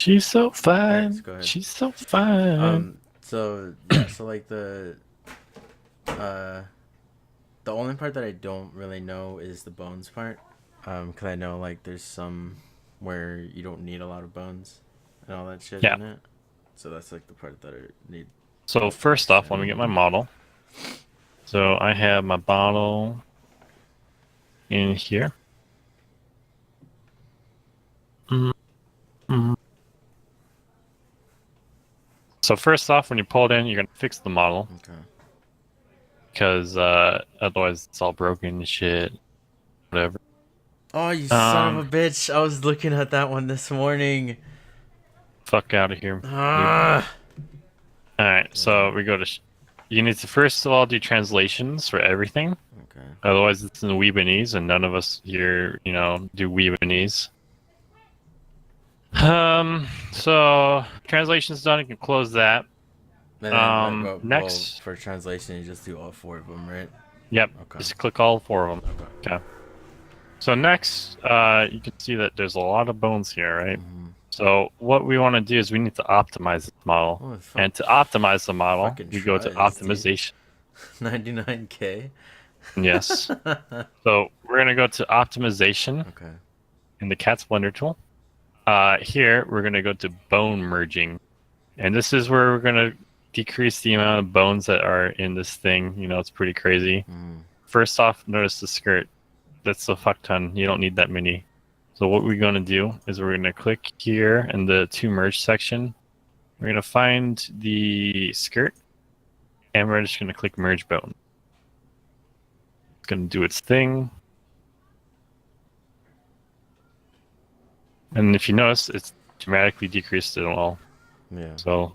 She's so Alright, fine. go ahead. She's so fine. So yeah, so like uh the only part that I don't really know is the bones part. Cause I know like there's some where you don't need a lot of bones and all that shit Yeah. in it. So that's like the part that I need So first off, let me get my understanding. model. So I have my bottle in here. Mhm. So first off, when you pull it in, you're gonna fix the model Okay. because otherwise it's all broken and shit. Whatever. Oh, you son of a Um, bitch! I was looking at that one this morning. Fuck out of here, noob. Ah. All right, so Damn. we go to. You need to first of all do translations for everything. Okay. Otherwise, it's in Weebanese, and none of us here, do Weebanese. So translation's done. You can close that. And then, well, Next, for translation, you just do all four of them, right? yep, Okay. just click all four of them. Okay. Okay. So next, you can see that there's a lot of bones here, right? Mm-hmm. So what we want to do is we need to optimize this model. Oh, fuck. And to optimize the model, Fucking we go to tries, dude. optimization. 99K? Yes. So we're gonna go to optimization Okay. in the cat splendor tool. Here we're gonna go to bone merging, and this is where we're gonna decrease the amount of bones that are in this thing. It's pretty crazy. Mm. First off, notice the skirt. That's a fuck ton. You don't need that many. So what we're gonna do is we're gonna click here in the to merge section. We're gonna find the skirt, and we're just gonna click merge bone. It's gonna do its thing. And if you notice, it's dramatically decreased it all. Yeah. So,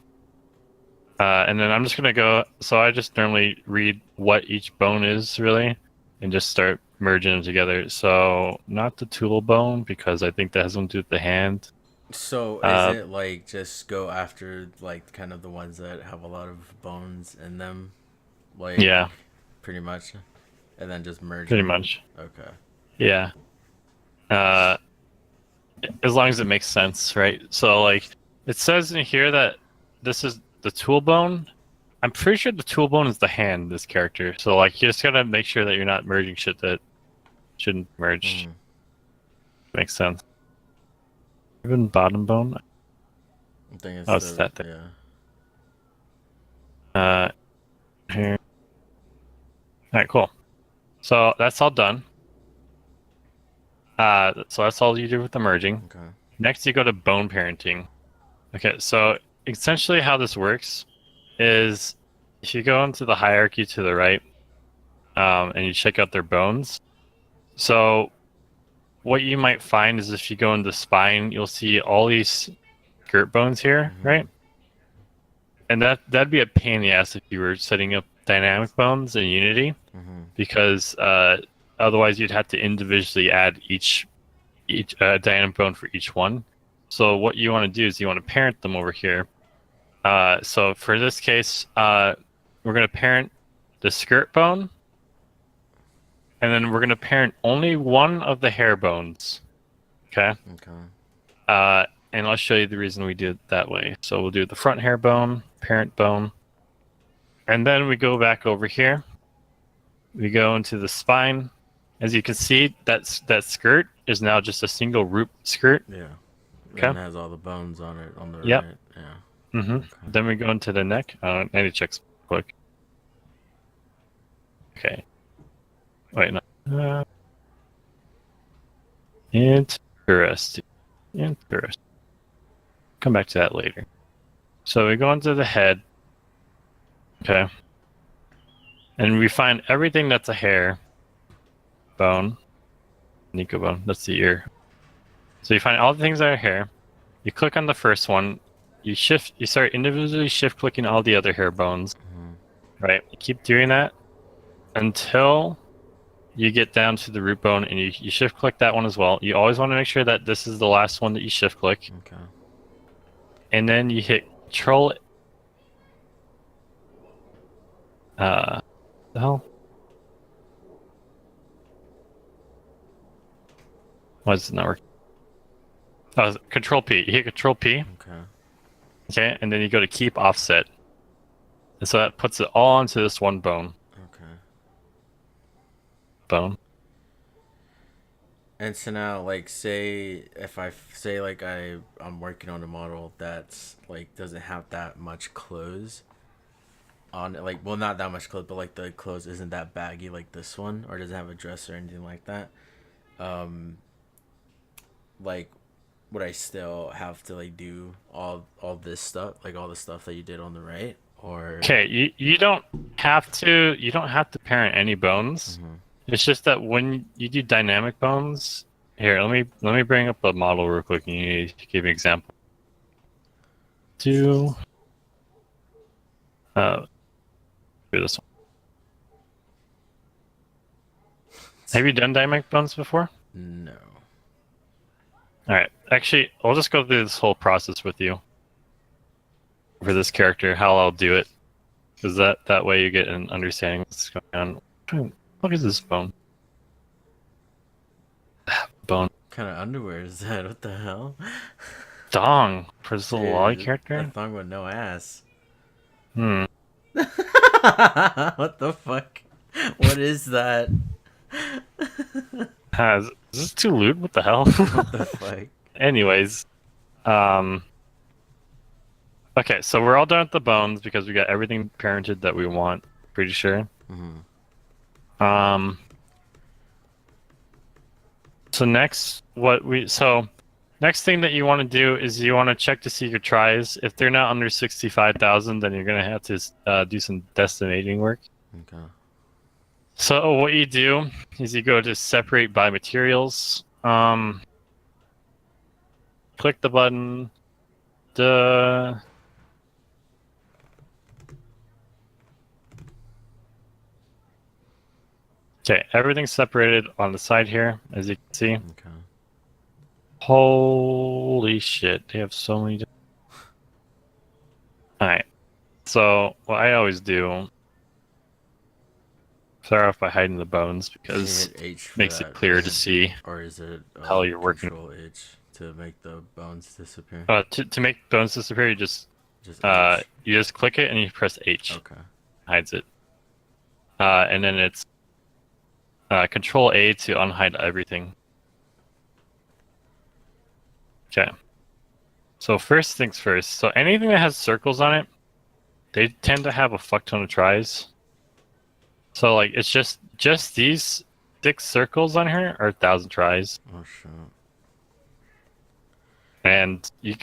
and then I'm just gonna go. So I just normally read what each bone is really, and just start merging them together. So not the tool bone because I think that has something to do with the hand. So is Uh, it like just go after like kind of the ones that have a lot of bones in them, like yeah, pretty much, and then just merge pretty them? much. Okay. Yeah. Uh, as long as it makes sense, right? So like, it says in here that this is the tool bone. I'm pretty sure the tool bone is the hand, this character. So like you just gotta make sure that you're not merging shit that shouldn't merge. Mm. Makes sense. Even bottom bone. I think it's Oh, it's the that thing. yeah. Uh here. Alright, cool. So that's all done. So that's all you do with the merging. Okay. Next you go to bone parenting. Okay, so essentially how this works is if you go into the hierarchy to the right, and you check out their bones. So what you might find is if you go into spine, you'll see all these skirt bones here, Mm-hmm. right? And that'd be a pain in the ass if you were setting up dynamic bones in Unity, Mm-hmm. because otherwise you'd have to individually add each dynamic bone for each one. So what you want to do is you want to parent them over here. So for this case, we're going to parent the skirt bone, and then we're going to parent only one of the hair bones. Okay. Okay. And I'll show you the reason we do it that way. So we'll do the front hair bone, parent bone, and then we go back over here. We go into the spine. As you can see, that skirt is now just a single root skirt. Yeah. Okay. And it has all the bones on it on the Yep. right. Yeah. Mm-hmm. Okay. Then we go into the neck. I need to check quick. Okay. Wait, no. Interesting. Interesting. Come back to that later. So we go into the head. Okay. And we find everything that's a hair bone. Nico bone. That's the ear. So you find all the things that are hair. You click on the first one. You start individually shift clicking all the other hair bones. Mm-hmm. Right. You keep doing that until you get down to the root bone, and you shift click that one as well. You always want to make sure that this is the last one that you shift click. Okay. And then you hit Control. The hell? Why is it not working? Oh, Control P. You hit Control P, Okay. Okay, and then you go to keep offset. And so that puts it all onto this one bone. Okay. Bone. And so now, like, say if say like I'm working on a model that's like doesn't have that much clothes on it, like, well, not that much clothes, but like the clothes isn't that baggy like this one, or doesn't have a dress or anything like that. Um, like, would I still have to like do all this stuff, like all the stuff that you did on the right, or? Okay, you don't have to parent any bones. Mm-hmm. It's just that when you do dynamic bones, here, let me bring up the model real quick and you give me an example. Do uh do this one. Have you done dynamic bones before? No. All right. Actually, I'll just go through this whole process with you for this character, how I'll do it, because that way you get an understanding of what's going on. Look at this bone. Bone. What kind of underwear is that? What the hell? Dong for this little lolly Dude, a character. thong with no ass. Hmm. What the fuck? What is that? Is this too lewd? What the hell? What the fuck? Anyways, um, okay, so we're all done with the bones because we got everything parented that we want. Pretty sure. Mm-hmm. Um, so next thing that you want to do is you want to check to see your tries. If they're not under 65,000, then you're gonna have to do some decimating work. Okay. So what you do is you go to separate by materials. Click the button. Duh. Okay, everything's separated on the side here, as you can see. Okay. Holy shit, they have so many. Alright, so what I always do, start off by hiding the bones Can you because hit H it for makes it that, clear to see or is it how you're working. Control H to make the bones disappear? To make bones disappear, Just H. you just click it and you press H, Okay. hides it. And then it's Control A to unhide everything. Okay. So first things first. So anything that has circles on it, they tend to have a fuck ton of tries. So like it's just these 6 circles on here are 1,000 tries, Oh shit. and you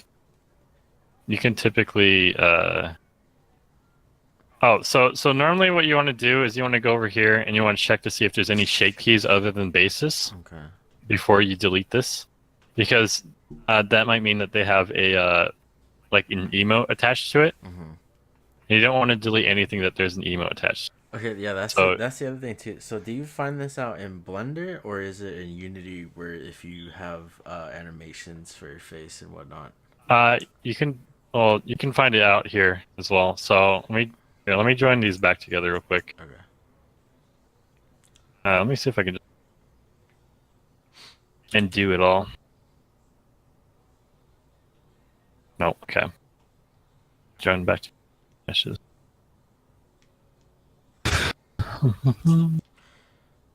can typically oh, so normally what you want to do is you want to go over here and you want to check to see if there's any shape keys other than basis Okay. before you delete this, because that might mean that they have a like an emote attached to it. Mm-hmm. And you don't want to delete anything that there's an emote attached. Okay, yeah, So that's the other thing too. So, do you find this out in Blender, or is it in Unity, where if you have animations for your face and whatnot? you can you can find it out here as well. So let me join these back together real quick. Okay. Let me see if I can just and do it all. No, okay. Join back to meshes.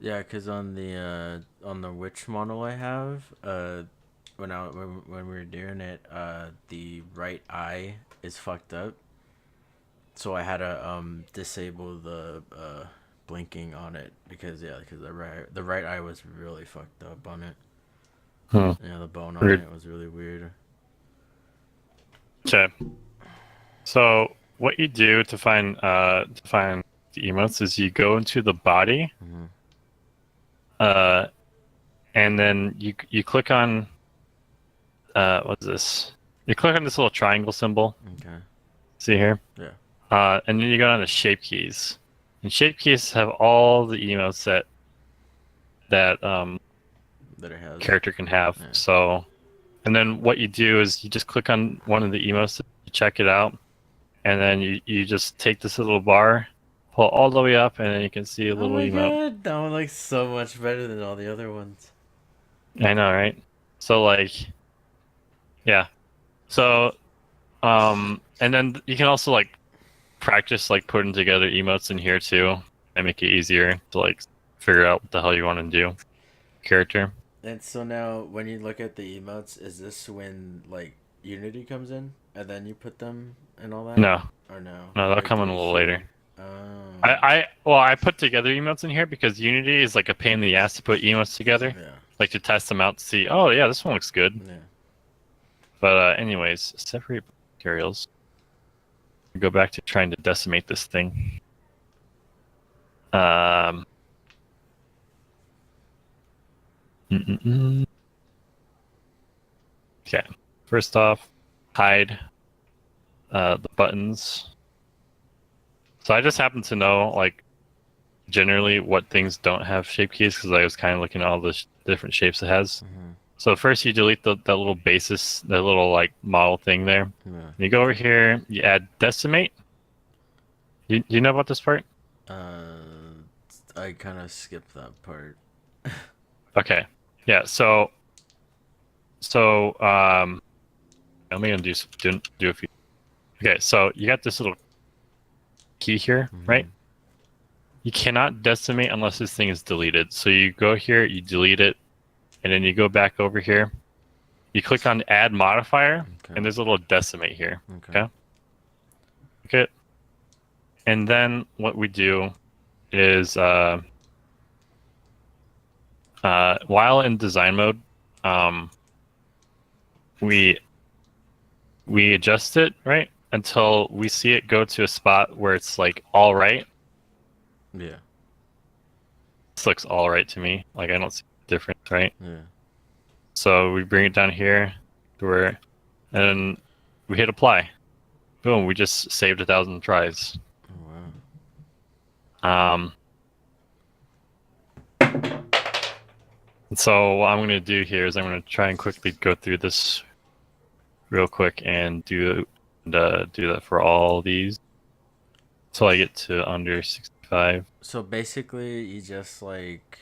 Yeah, cause on the witch model I have, when we were doing it, the right eye is fucked up, so I had to disable the blinking on it, because the right eye was really fucked up on it. Hmm. Yeah, the bone on Weird. it was really weird. Okay. So what you do to find the emotes is you go into the body, Mm-hmm. uh, and then you click on what's this? You click on this little triangle symbol. Okay. See here? Yeah. And then you go down to shape keys. And shape keys have all the emotes that That it has. character can have. Yeah. So, and then what you do is you just click on one of the emotes to check it out, and then you just take this little bar, pull all the way up, and then you can see a Oh little my emote. god, that one looks so much better than all the other ones. I know, right? So like, yeah. So And then you can also like practice like putting together emotes in here too, and make it easier to like figure out what the hell you want to do. Character. And so now, when you look at the emotes, is this when like Unity comes in, and then you put them and all that, No, or no? no, that'll Like come in they're a little later. here. Oh, I put together emotes in here because Unity is like a pain in the ass to put emotes together, yeah, like to test them out to see. Oh yeah, this one looks good. yeah. But anyways, separate materials. Go back to trying to decimate this thing. Um. Mm-mm-mm. Okay. First off, hide the buttons. So I just happen to know like generally what things don't have shape keys because I was kind of looking at all the different shapes it has. Mm-hmm. So first you delete that little basis, that little like model thing there. Yeah. You go over here, you add decimate. You know about this part? I kind of skipped that part. Okay. Yeah, so let me undo do a few. Okay, so you got this little key here, Mm-hmm. right? You cannot decimate unless this thing is deleted. So you go here, you delete it, and then you go back over here. You click on add modifier, Okay. and there's a little decimate here. Okay. Okay. Okay. And then what we do is while in design mode, um, we adjust it right until we see it go to a spot where it's like all right. Yeah. This looks all right to me. Like I don't see a difference, right? Yeah. So we bring it down here to where, and we hit apply. Boom! We just saved 1,000 tries. Oh, wow. Um, and so what I'm going to do here is I'm going to try and quickly go through this real quick and do that for all these until I get to under 65. So basically, you just like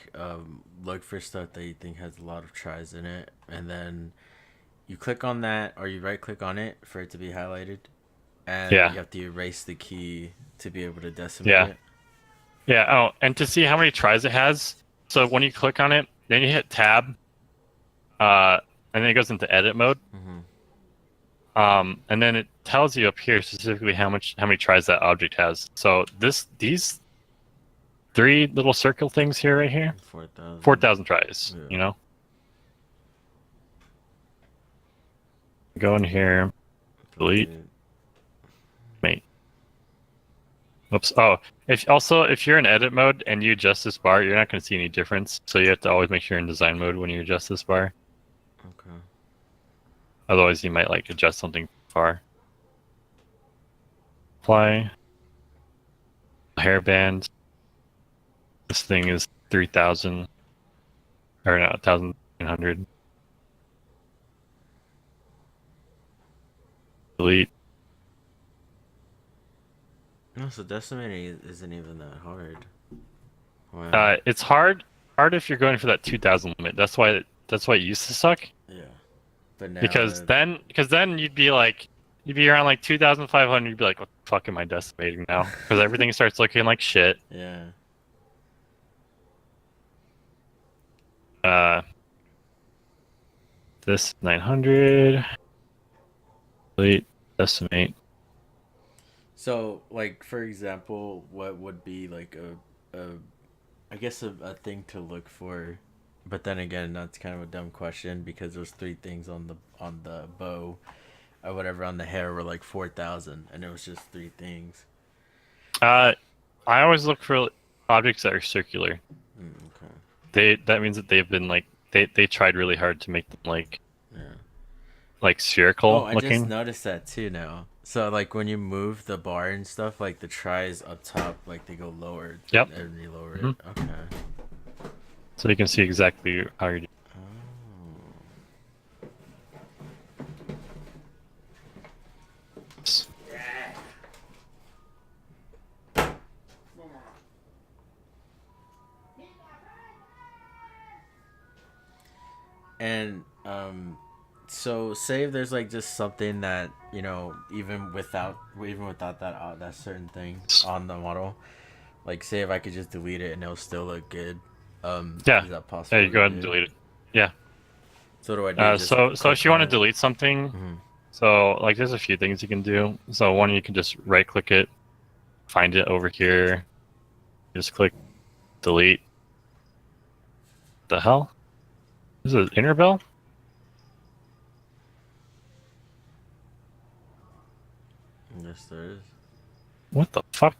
look for stuff that you think has a lot of tries in it, and then you click on that, or you right click on it for it to be highlighted, and Yeah, you have to erase the key to be able to decimate yeah, it. yeah. Oh, and to see how many tries it has, so when you click on it, then you hit tab, uh, and then it goes into edit mode. Mm-hmm. And then it tells you up here specifically how many tries that object has. So these three little circle things here right here, 4,000. 4,000 tries. Yeah. You know, go in here, delete, Delete. mate. Oops. Oh, if you're in edit mode and you adjust this bar, you're not going to see any difference. So you have to always make sure you're in design mode when you adjust this bar. Okay. Otherwise, you might like adjust something far. Apply. Hairband. This thing is 3,000 or no 1,900. Delete. No, so decimating isn't even that hard. Wow. It's hard if you're going for that 2,000 limit. That's why it used to suck. Yeah. But now Because then you'd be around like 2,500. You'd be like, what the fuck am I decimating now? Because everything starts looking like shit. yeah. Uh, this 900. Delete. Decimate. So, like for example, what would be like a I guess a thing to look for, but then again, that's kind of a dumb question because there's three things on the bow, or whatever on the hair were like 4,000, and it was just three things. Uh, I always look for objects that are circular. Okay. That means that they've been like they tried really hard to make them Yeah. like Oh, spherical I just looking. noticed that too now. So like when you move the bar and stuff, like the tries up top, like they go lower. Yep. And you lower it. Mhm. Okay. So you can see exactly how you're doing. Oh. This. And So say if there's like just something that even without that certain thing on the model, like say if I could just delete it and it'll still look good. Yeah. Is that Yeah, possible you to go ahead and do? delete it. Yeah. So what do I do? Just So if click you want on to it. delete something, Mm-hmm. so like there's a few things you can do. So one, you can just right click it, find it over here, just click delete. The hell? Is it inner bell? Yes, there is. What the fuck?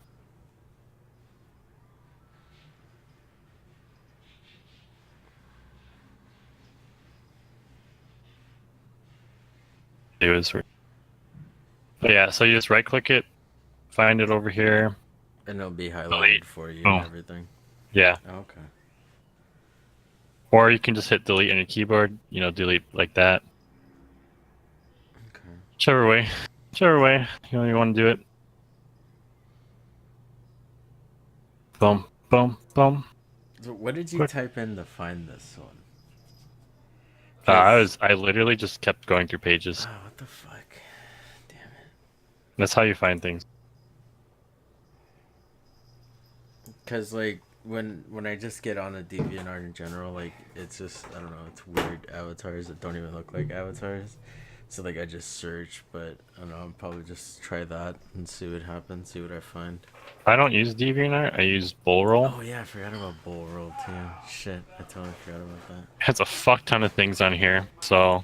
It was. But yeah, so you just right click it, find it over here, And it'll be highlighted delete. for you and Oh, everything. yeah. Okay. Or you can just hit delete on your keyboard, delete like that. Okay. Whichever way. Whichever way you want to do it. Boom, boom, boom. So what did you Quick. type in to find this one? Cause I literally just kept going through pages. what the fuck? Damn it. That's how you find things. Cause like when I just get on a DeviantArt in general, like it's just I don't know, it's weird avatars that don't even look like avatars. So like I just search, but I don't know, I'll probably just try that and see what happens, see what I find. I don't use DeviantArt. I use Bullroll. Oh yeah, I forgot about Bull Roll too. Shit, I totally forgot about that. It has a fuck ton of things on here. So,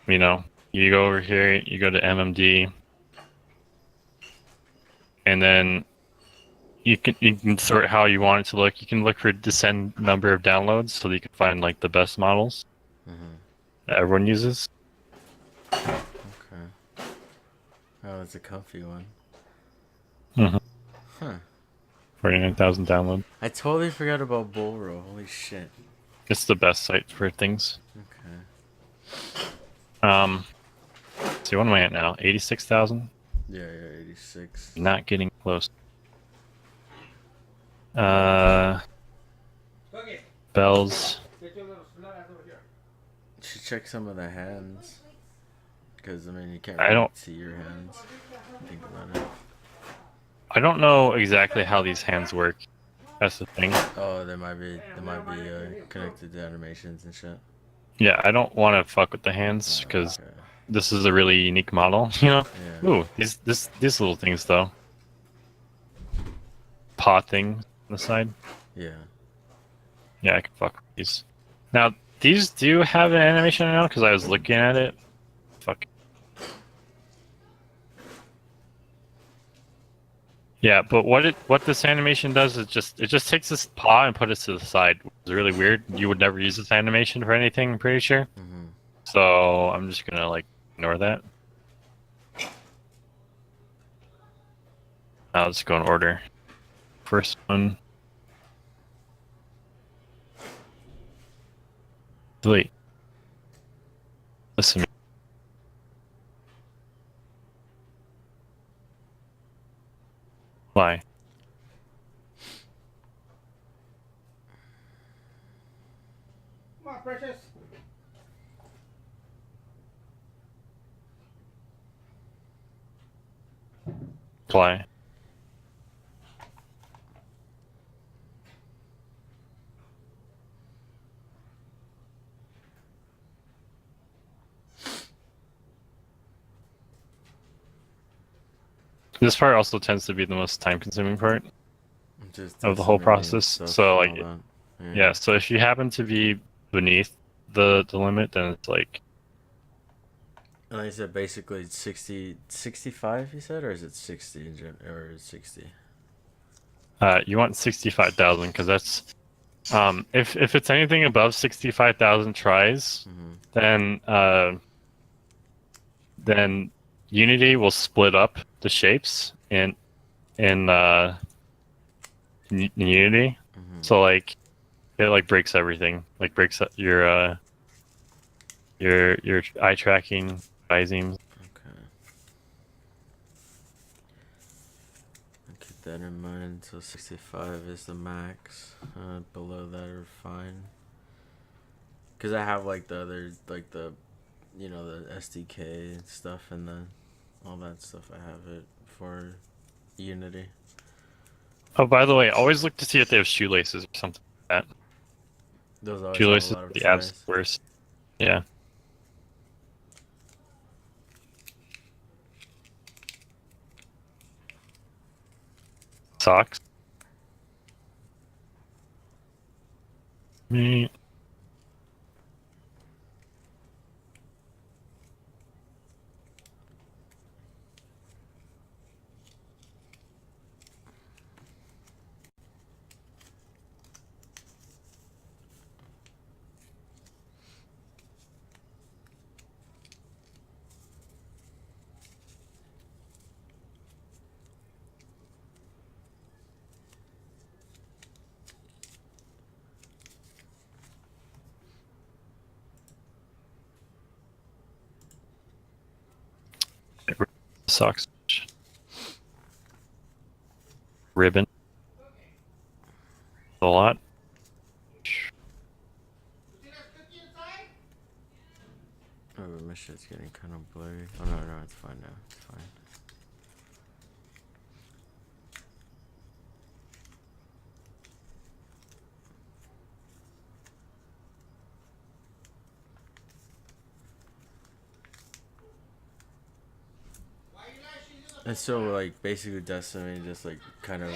you go over here, you go to MMD, and then you can sort how you want it to look. You can look for descend number of downloads so that you can find like the best models Mm-hmm. that everyone uses. Okay. Oh, it's a comfy one. Mm-hmm. Huh. 49,000 downloads. I totally forgot about Bull Roll. Holy shit. It's the best site for things. Okay. Um, see, what am I at now? 86,000. Yeah, 86. Not getting close. Uh, bells. Should check some of the hands. Because, I mean, you can't I really don't. see your hands. Think about it. I don't know exactly how these hands work. That's the thing. Oh, they might be connected to animations and shit. Yeah, I don't want to fuck with the hands because Okay. this is a really unique model. Yeah. Ooh, these little things though. Paw thing on the side. Yeah. Yeah, I can fuck with these. Now these do have an animation now because I was looking at it. Fuck. Yeah, but what this animation does is it just takes this paw and put it to the side. It's really weird. You would never use this animation for anything, I'm pretty sure. Mm-hmm. So I'm just gonna like ignore that. I'll just go in order. First one. Delete. Listen. Why? Come on, precious. Apply. This part also tends to be the most time-consuming part Just of the whole submitting process. stuff So and all like, that. yeah. So if you happen to be beneath the limit, then it's like, And I said basically 60, 65, you said? Or is it 60 or 60? you want 65,000 because that's if it's anything above 65,000 tries, Mm-hmm. then Unity will split up the shapes in Unity. Mm-hmm. So like it like breaks everything. Like breaks your eye tracking, bizemes. Okay. I'll keep that in mind. So 65 is the max. Below that are fine. Because I have like the other like the the SDK stuff and the all that stuff. I have it for Unity. Oh, by the way, always look to see if they have shoelaces or something like that. Those always have a Shoelaces lot are of the absolute tries. worst. Yeah. Socks. Me. Socks. Ribbon. A lot. You see that cookie inside? Oh, but my shit's getting kind of blurry. Oh no, no, it's fine now. It's fine. Why you like she's in the And so like basically Destiny just like kind of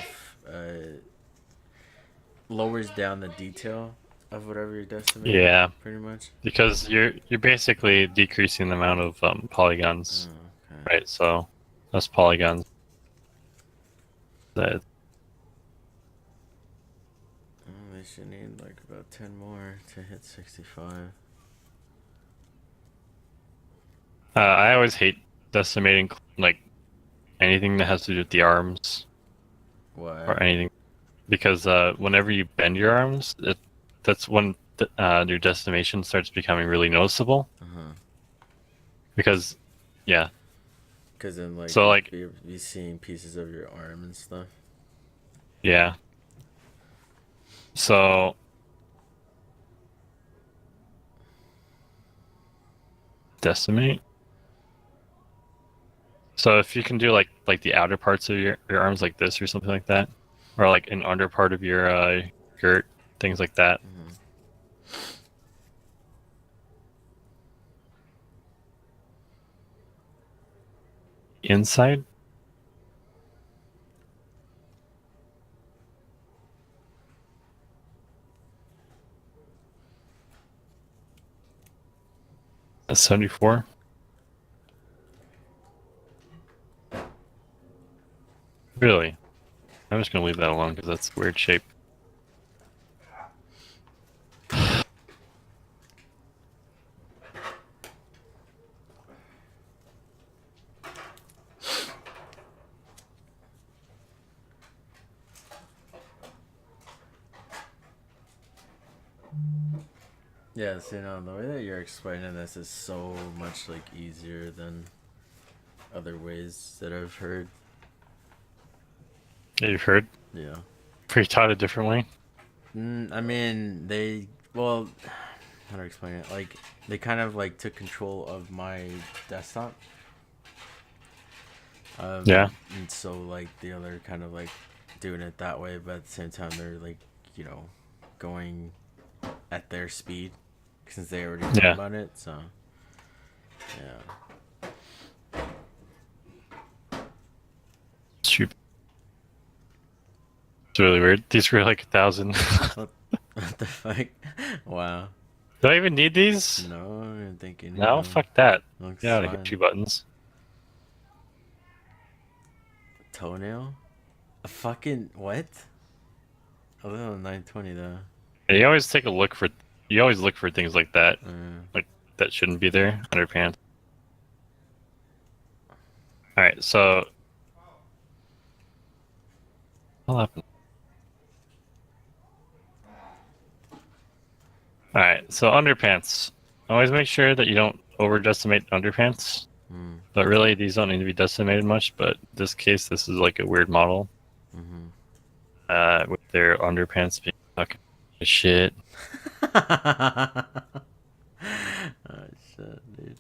lowers down the detail of whatever you're decimating. Yeah, Pretty much. because you're basically decreasing the amount of polygons, Oh, okay. right? So less polygons. That Oh, they should need like about 10 more to hit 65. I always hate decimating like anything that has to do with the arms Why? or anything, because whenever you bend your arms, that's when your decimation starts becoming really noticeable. Uh-huh. Because, yeah, Because then like so like you'll be seeing pieces of your arm and stuff. yeah, so decimate. So if you can do like the outer parts of your arms like this or something like that, or like an under part of your girt, things like that. Mm-hmm. Inside. That's 74. Really? I'm just gonna leave that alone because that's weird shape. Yeah, so the way that you're explaining this is so much like easier than other ways that I've heard. Yeah, you've heard. Yeah. Pretty taught a different way. I mean, well, how to explain it? Like, they kind of like took control of my desktop. Yeah. And so like the other kind of like doing it that way, but at the same time they're like, going at their speed since they already know Yeah. about it. So, yeah. Stupid. It's really weird. These were like 1,000. What the fuck? Wow. Do I even need these? No, I didn't think you knew. No, fuck that. Looks Get out of here, fine. 2 buttons. Toenail? A fucking what? A little 920 though. And you always take a look for. You always look for things like that, Uh, like that shouldn't be there under pants. All right, so. What happened? All right, so underpants. Always make sure that you don't over decimate underpants. mm, But really, these don't need to be decimated much. But in this case, this is like a weird model. mm-hmm. With their underpants being fucking shit. Oh shit, dude.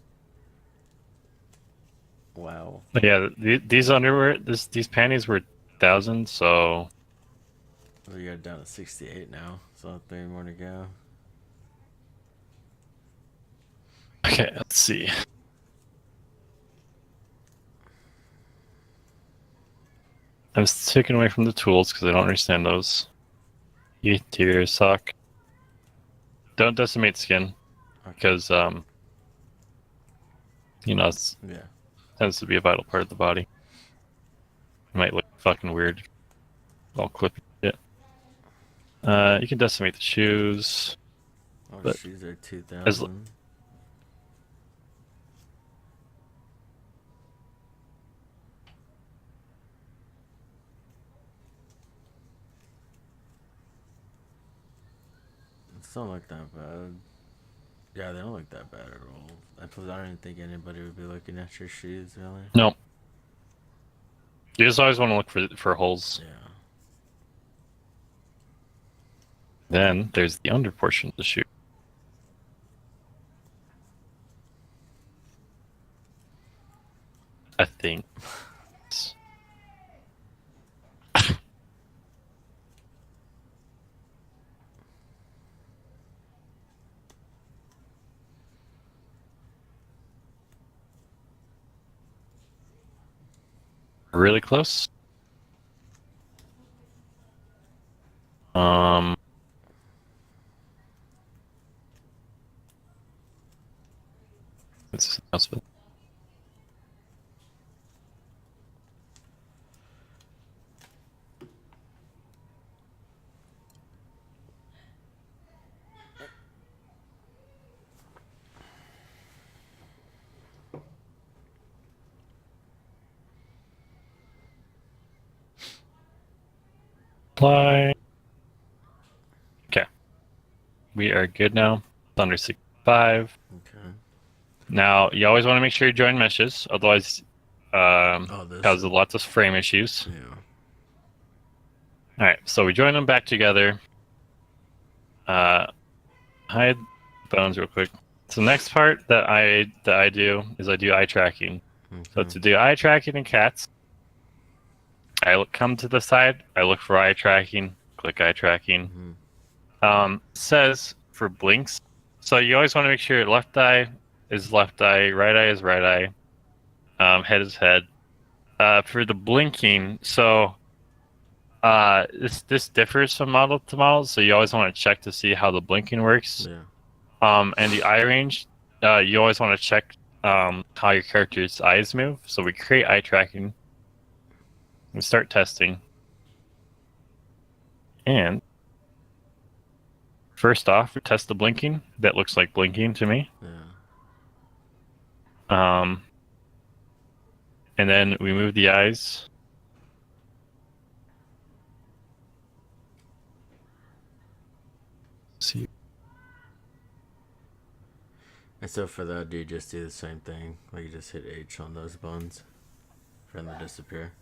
Wow. But yeah, these underwear, these panties were 1,000. So We got down to 68 now, so 3 more to go. okay, let's see. I'm sticking away from the tools because I don't understand those. Tear sock. Don't decimate skin Okay. because it Yeah. tends to be a vital part of the body. It might look fucking weird. All clipping it. You can decimate the shoes. Oh, But shoes are as 2,000. It's don't look that bad. Yeah, they don't look that bad at all. I don't even think anybody would be looking at your shoes, really. no, you just always want to look for holes. Yeah. Then there's the under portion of the shoe. I think. Really close. Um, what's this announcement? Apply. Okay, we are good now. It's under 65. Okay. Now you always want to make sure you join meshes, otherwise, Oh, this. causes lots of frame issues. Yeah. All right, so we join them back together. Hide bones real quick. So the next part that I do is I do eye tracking. So Okay. to do eye tracking in cats, come to the side, I look for eye tracking, click eye tracking. Says for blinks. So you always want to make sure left eye is left eye, right eye is right eye, head is head. For the blinking, so this differs from model to model, so you always want to check to see how the blinking works. Yeah. And the eye range, you always want to check how your character's eyes move. So we create eye tracking. We start testing. And first off, we test the blinking. That looks like blinking to me. Yeah. And then we move the eyes. See. And so for that, do you just do the same thing? Like you just hit H on those bones for them to disappear?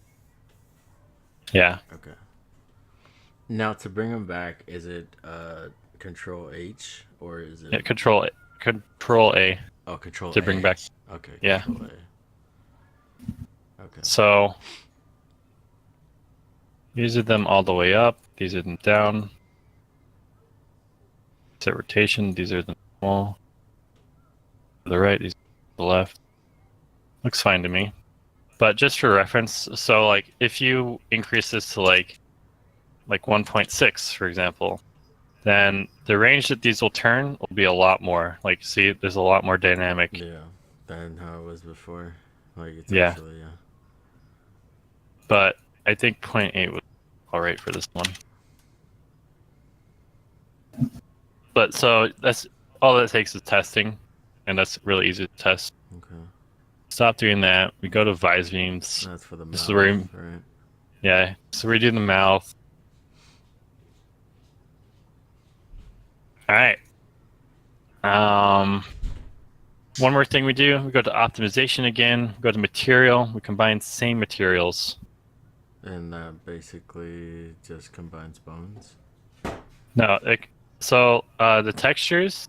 Yeah. Okay. Now to bring them back, is it Control H or is it? Yeah, Control A Oh, Control to A. bring back. Okay. Yeah. Control A. Okay. So these are them all the way up. These are them down. Set rotation. These are the small. To the right. These are the left. Looks fine to me. But just for reference, so like if you increase this to like 1.6, for example, then the range that these will turn will be a lot more. Like, see, there's a lot more dynamic. Yeah. Than how it was before. Like it's Yeah. actually But I think 0.8 was all right for this one. But so that's all that takes is testing, and that's really easy to test. Okay. Stop doing that. We go to Visbeams. That's for the This mouth, is where right? Yeah, so we do the mouth. All right. One more thing we do, we go to optimization again, go to material, we combine same materials. And that basically just combines bones. No, so the textures,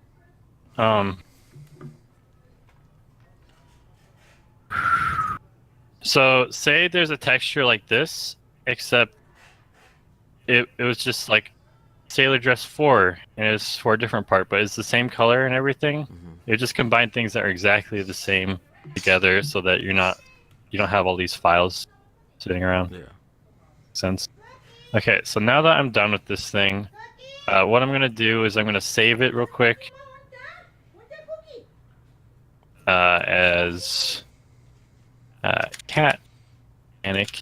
So say there's a texture like this, except it was just like Sailor Dress 4, and it's for a different part, but it's the same color and everything. Mm-hmm. You just combine things that are exactly the same together so that you don't have all these files sitting around. Yeah. Makes sense? Okay, so now that I'm done with this thing, what I'm gonna do is I'm gonna save it real quick as cat panic,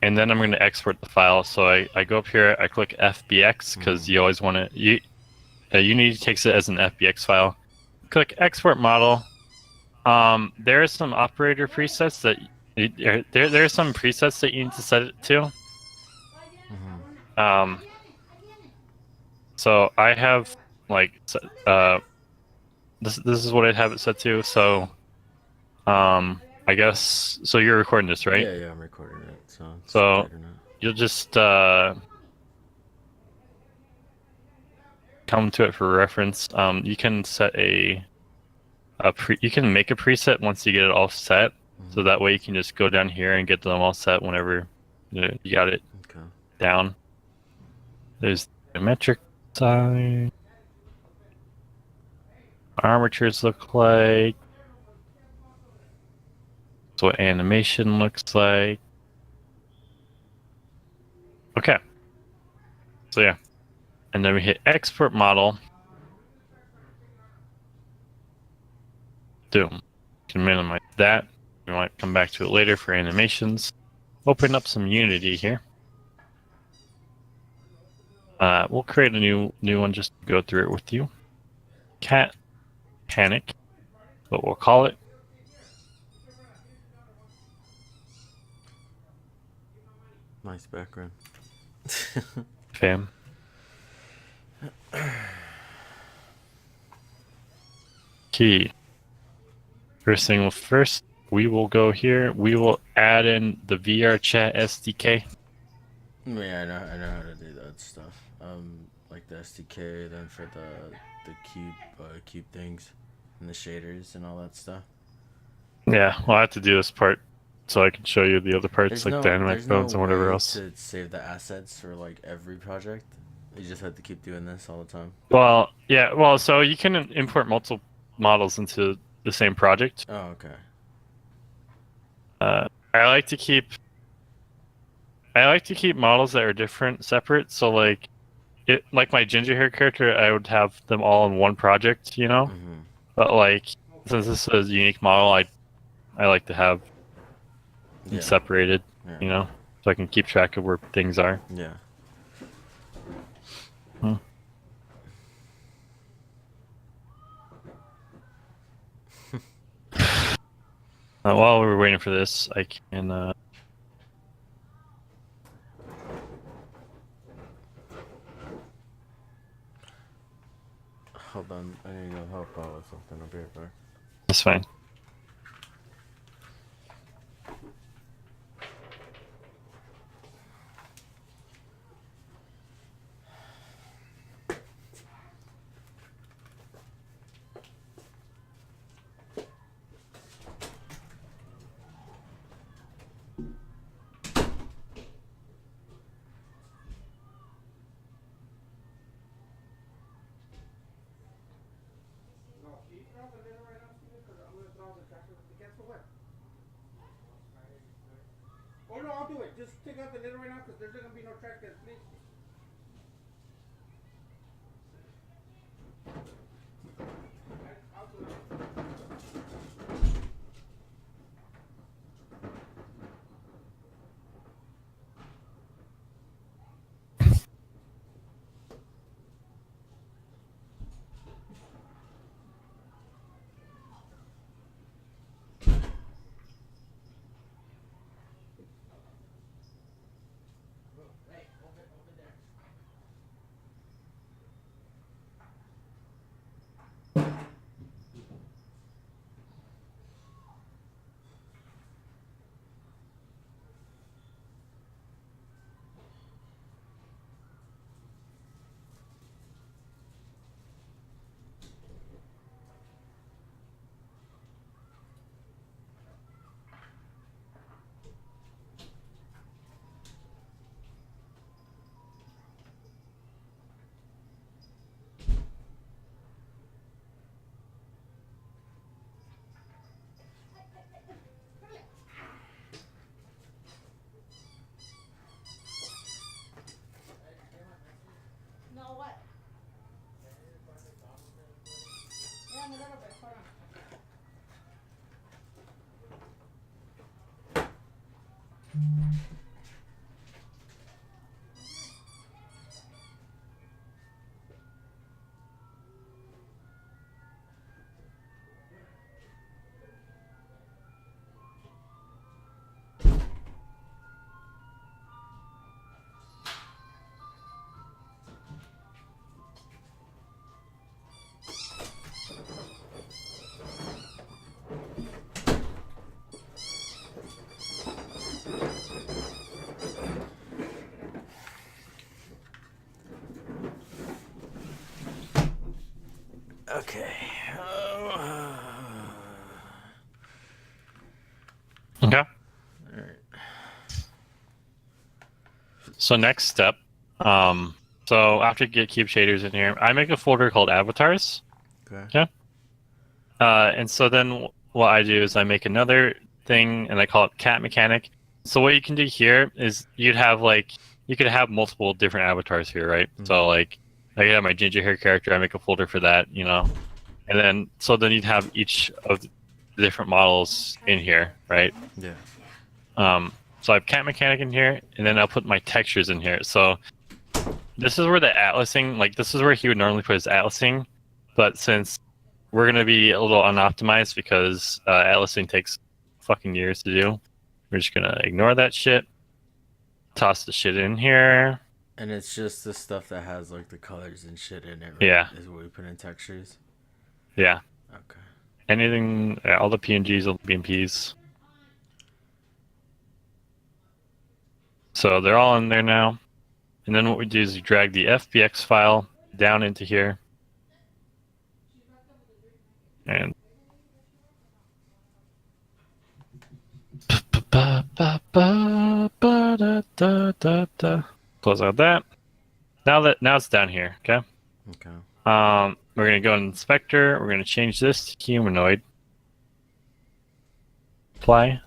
and then I'm gonna export the file. So I go up here, I click FBX because you always want to Unity takes it as an FBX file. Click export model. There are some operator presets that there are some presets that you need to set it to. Mm-hmm. So I have like this is what I have it set to. So I guess so. You're recording this, right? Yeah, yeah, I'm recording it, so it's So tighter now. you'll just come to it for reference. You can set you can make a preset once you get it all set. So that way you can just go down here and get them all set whenever you got it Okay. down. There's the metric side. Armatures look like. That's what animation looks like. Okay. So yeah. And then we hit export model. Boom. You can minimize that. We might come back to it later for animations. Open up some Unity here. We'll create a new one just to go through it with you. Cat panic, what we'll call it. Nice background. Fam. Key. First, we will go here. We will add in the VR chat SDK. Yeah, I know how to do that stuff. Like the SDK, then for the cube things, and the shaders and all that stuff. Yeah, well, I have to do this part so I can show you the other parts, like the animatic bones and whatever way else. to save the assets for like every project. You just have to keep doing this all the time. Well, yeah, well, so you can import multiple models into the same project. Oh, okay. I like to keep models that are different, separate. So like my ginger hair character, I would have them all in one project, you know. Mm-hmm. But like since this is a unique model, I like to have them Yeah. separated, Yeah. you know, so I can keep track of where things are. Yeah. While we're waiting for this, I can. Hold on, I need to go help out with something. I'll be right back. That's fine. Oh no, I'll do it. Just take out the lid right now because there's gonna be no trash cans, please. I'll do it. Hey, open Okay. Okay. Alright. So next step, so after you get cube shaders in here, I make a folder called avatars. Okay. And so then what I do is I make another thing and I call it cat mechanic. So what you can do here is you could have multiple different avatars here, right? Mm-hmm. So like I could have my ginger hair character, I make a folder for that, and then you'd have each of the different models in here, right? Yeah. So I have cat mechanic in here, and then I'll put my textures in here. So this is where the atlasing, like this is where he would normally put his atlasing, but since we're gonna be a little unoptimized because atlasing takes fucking years to do, we're just gonna ignore that shit. Toss the shit in here. And it's just the stuff that has like the colors and shit in it, right? Yeah. Is what we put in textures. Yeah. Okay. Anything, all the PNGs, all the BMPs. So they're all in there now. And then what we do is we drag the FBX file down into here. And close out that. Now it's down here, okay? Okay. We're gonna go in inspector, we're gonna change this to humanoid. Apply.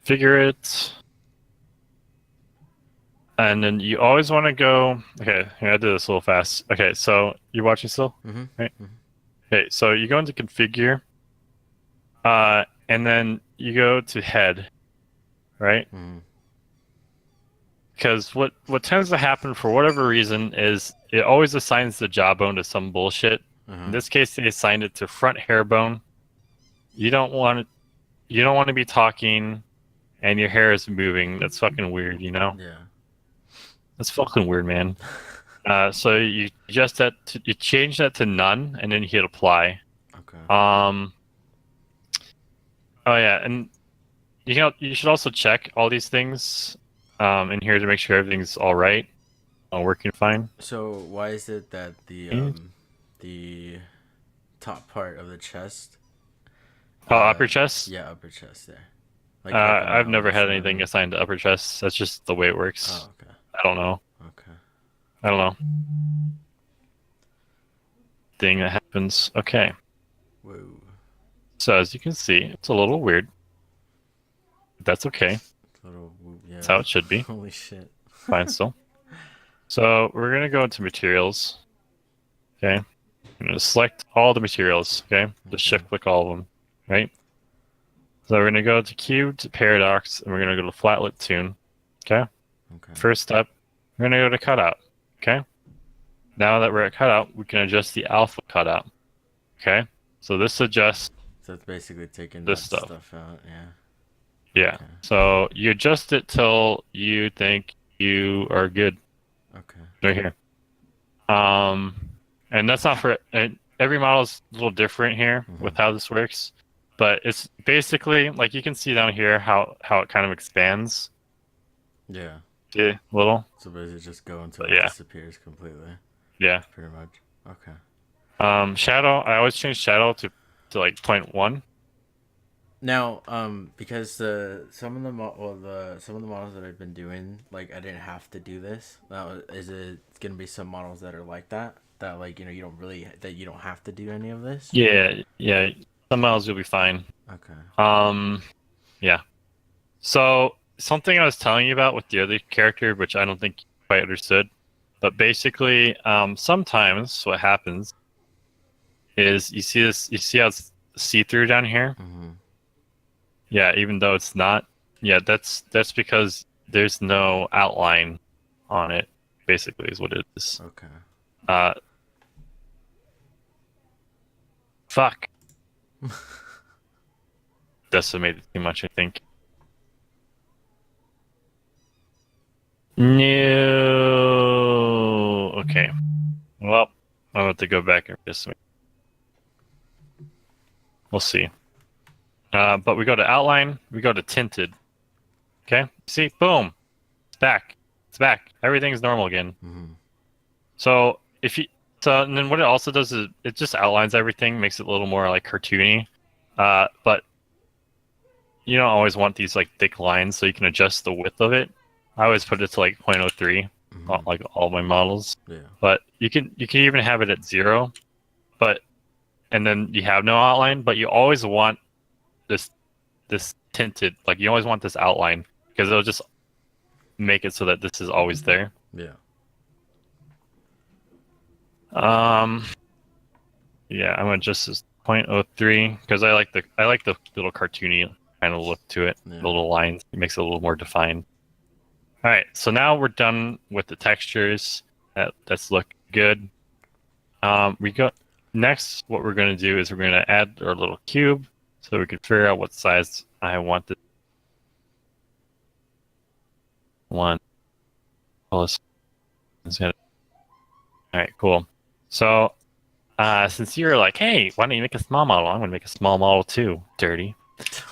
Figure it. And then you always want to go. Okay, here, I did this a little fast. Okay, so you're watching still? Mm-hmm. Right. Mm-hmm. Okay, so you go into configure, and then you go to head, right? Mm-hmm. Because what tends to happen for whatever reason is it always assigns the jawbone to some bullshit. Uh-huh. In this case, they assigned it to front hair bone. You don't want to be talking, and your hair is moving. That's fucking weird, Yeah. That's fucking weird, man. So you you change that to none, and then you hit apply. Okay. Oh yeah, and you should also check all these things in here to make sure everything's all right, working fine. So why is it that the top part of the chest? Upper chest. Yeah, upper chest there. Like I've never had anything assigned to upper chest. That's just the way it works. Oh, okay. I don't know. Okay. I don't know. Thing that happens. Okay. Whoa. So as you can see, it's a little weird. But that's okay. Yeah. That's how it should be. Holy shit. Fine still. So we're gonna go into materials. Okay. I'm gonna select all the materials. Okay. Just shift click all of them. Right. So we're gonna go to cubed paradox, and we're gonna go to flatlit tune. Okay. Okay. First step, we're gonna go to cutout. Okay. Now that we're at cutout, we can adjust the alpha cutout. Okay. So this adjusts. So it's basically taking this that stuff out. Yeah. Yeah. Okay. So you adjust it till you think you are good. Okay. Right here. And that's not for every model is a little different here with how this works, but it's basically like you can see down here how it kind of expands. Yeah. Yeah, a little. So basically just go until Yeah. it disappears completely. Yeah. Pretty much. Okay. Shadow. I always change shadow to like 0.1. Now, because some of the models that I've been doing, like I didn't have to do this. Now, is it gonna be some models that are like that? That like you don't have to do any of this? Yeah. Some models you'll be fine. Okay. Yeah. So something I was telling you about with the other character, which I don't think you quite understood, But basically, sometimes what happens is you see how it's see-through down here? Mm-hmm. Yeah, even though it's not. Yeah, that's because there's no outline on it, basically, is what it is. Okay. Uh, fuck. Decimated too much, I think. No. Okay. Well, I'll have to go back and decimate. We'll see. But we go to outline, we go to tinted. Okay? See? Boom. It's back. It's back. Everything's normal again. Mm-hmm. So and then what it also does is it just outlines everything, makes it a little more like cartoony. But you don't always want these like thick lines, so you can adjust the width of it. I always put it to like 0.03, like all my models. Yeah. But you can even have it at 0, and then you have no outline. But you always want this tinted, like you always want this outline because it'll just make it so that this is always there. Yeah. Yeah, I'm gonna adjust this 0.03 because I like the little cartoony kind of look to it. Yeah. The little lines, it makes it a little more defined. All right, so now we're done with the textures. That's look good. We go next. What we're gonna do is we're gonna add our little cube so we can figure out what size I want this one. All right, cool. So, since you're like, hey, why don't you make a small model? I'm gonna make a small model too. Dirty.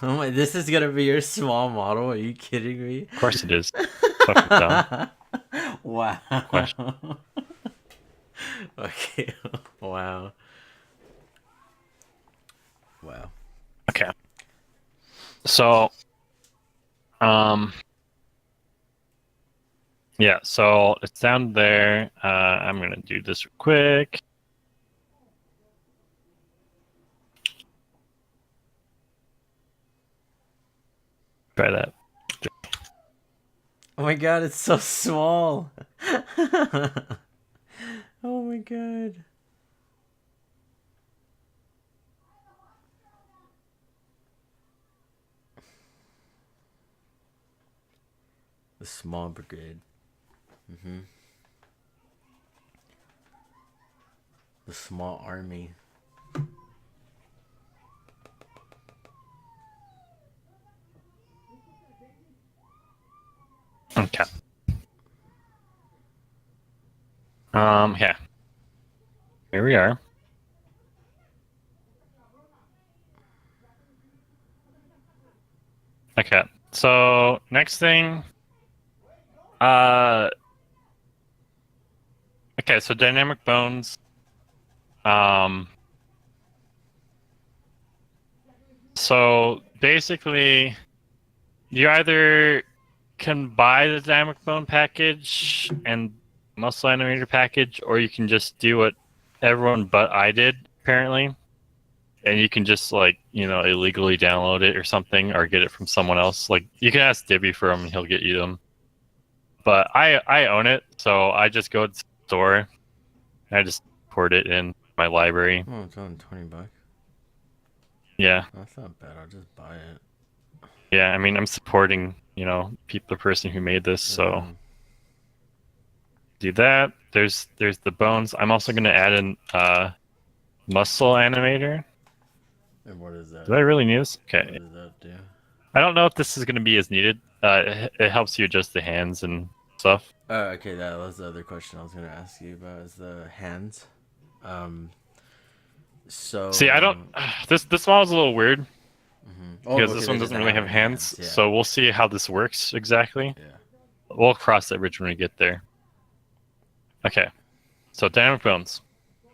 Oh my! This is gonna be your small model. Are you kidding me? Of course it is. Fucking dumb. Wow. Question. Okay. Wow. Wow. Okay. So, yeah. So it's down there. I'm gonna do this real quick. Try that. Oh my god, it's so small. Oh my god. The small brigade. Mm-hmm. The small army. Okay. Yeah. Here we are. Okay. So next thing, okay. So dynamic bones. So basically, you either can buy the dynamic bone package and muscle animator package, or you can just do what everyone but I did apparently, and you can just like illegally download it or something, or get it from someone else. Like you can ask Dibby for them, and he'll get you them. But I own it, so I just go to the store and I just port it in my library. Oh, it's only $20. Yeah, That's not bad. I'll just buy it. yeah. I mean, I'm supporting the person who made this, so do that. There's the bones. I'm also gonna add in muscle animator. And what is that? Do I really need this? What Okay. does that do? I don't know if this is gonna be as needed. It helps you adjust the hands and stuff. Okay, that was the other question I was gonna ask you about is the hands. So See, I don't. This model's a little weird Oh, because okay, this one that doesn't really have hands. yeah. So we'll see how this works exactly. Yeah. We'll cross that bridge when we get there. Okay. So dynamic bones.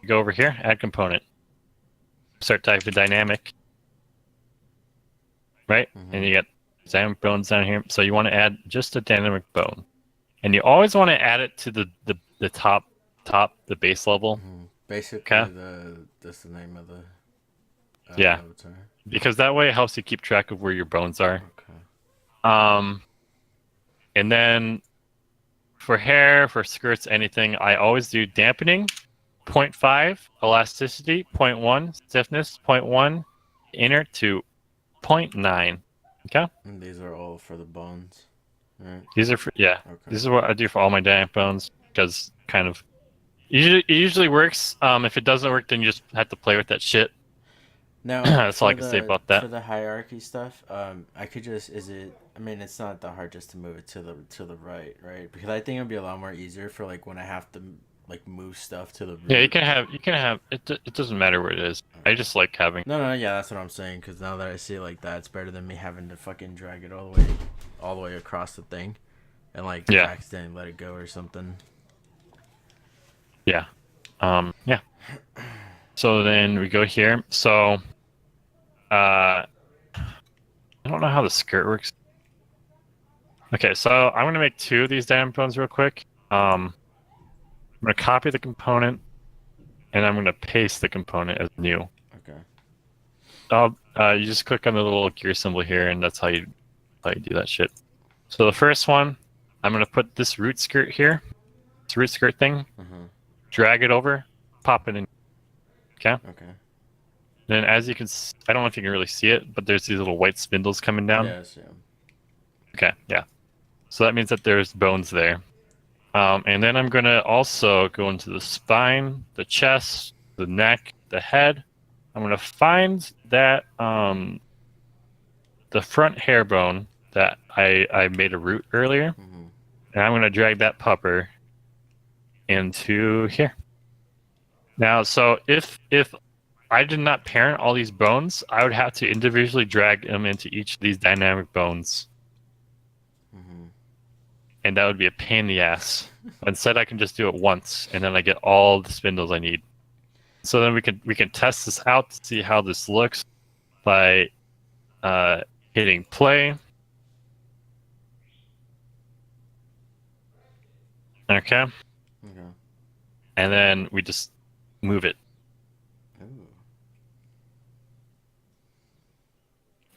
You go over here, add component. Start typing dynamic. Right? And you got dynamic bones down here. So you want to add just a dynamic bone. And you always want to add it to the top, the base level. Basically, Okay. that's the name of the Yeah. avatar. Because that way it helps you keep track of where your bones are. Okay. And then for hair, for skirts, anything, I always do dampening, 0.5, elasticity, 0.1, stiffness, 0.1, inner to 0.9. Okay? And these are all for the bones. Right. These are for, yeah. Okay. This is what I do for all my dynamic bones because kind of it usually works. If it doesn't work, then you just have to play with that shit. Now, That's all for I can say the about that. for the hierarchy stuff, I could just is it? I mean, it's not that hard just to move it to the right, right? Because I think it'd be a lot more easier for like when I have to like move stuff to the root. Yeah, you can have it. It doesn't matter where it is. I just like having. No, yeah, that's what I'm saying. Because now that I see it like that, it's better than me having to fucking drag it all the way across the thing, and like Yeah. accidentally let it go or something. Yeah. Yeah. So then we go here. So, I don't know how the skirt works. Okay, so I'm gonna make 2 of these dynamic bones real quick. I'm gonna copy the component, and I'm gonna paste the component as new. Okay. You just click on the little gear symbol here, and that's how you do that shit. So the first one, I'm gonna put this root skirt here, this root skirt thing, drag it over, pop it in. Okay. Okay. Then as you can, I don't know if you can really see it, but there's these little white spindles coming down. Yes. Yeah. Okay. Yeah. So that means that there's bones there. And then I'm gonna also go into the spine, the chest, the neck, the head. I'm gonna find that the front hair bone that I made a root earlier, and I'm gonna drag that pupper into here. Now, so if I did not parent all these bones, I would have to individually drag them into each of these dynamic bones, and that would be a pain in the ass. Instead, I can just do it once, and then I get all the spindles I need. So then we can test this out to see how this looks by hitting play. Okay. Okay. And then we just move it. Ooh.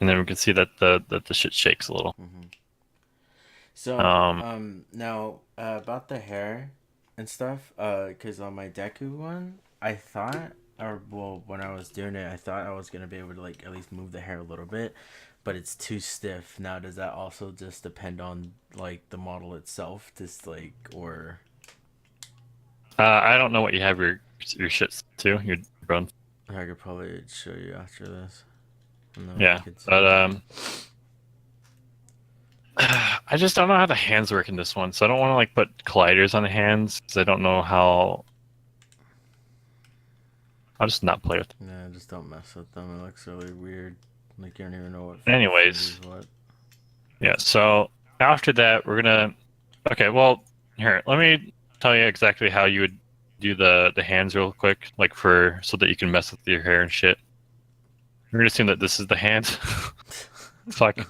And then we can see that the shit shakes a little. So now about the hair and stuff, because on my Deku one, I thought, or well, when I was doing it, I thought I was gonna be able to like at least move the hair a little bit, but it's too stiff. Now, does that also just depend on like the model itself, just like or? I don't know what you have your shits to, your bones. I could probably show you after this. Yeah, but I just don't know how the hands work in this one, so I don't want to like put colliders on the hands because I don't know how. I'll just not play with them. Yeah, just don't mess with them. It looks really weird. Like you don't even know what. Anyways, what. Yeah. So after that, we're gonna. Okay. Well, here, let me tell you exactly how you would do the hands real quick, like so that you can mess with your hair and shit. We're gonna assume that this is the hand. Fuck.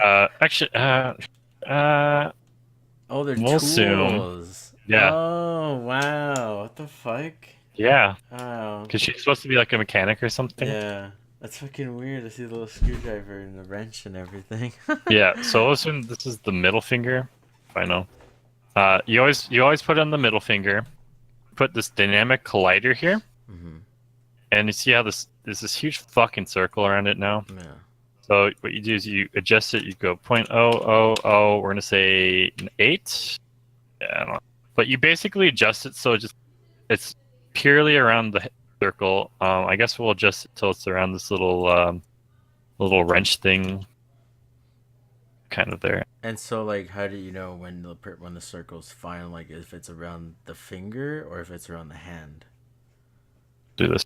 Actually, oh, they're we'll tools. assume. Yeah. Oh wow! What the fuck? Yeah. Oh. Because she's supposed to be like a mechanic or something. Yeah, that's fucking weird. I see the little screwdriver and the wrench and everything. Yeah. So we'll assume this is the middle finger. If I know. You always put on the middle finger. Put this dynamic collider here. And you see how there's this huge fucking circle around it now. Yeah. So what you do is you adjust it. You go 0.000. We're gonna say 8. Yeah, I don't know. But you basically adjust it so it's purely around the circle. I guess we'll adjust it till it's around this little wrench thing, kind of there. And so, like, how do you know when the circle's fine? Like, if it's around the finger or if it's around the hand? Do this.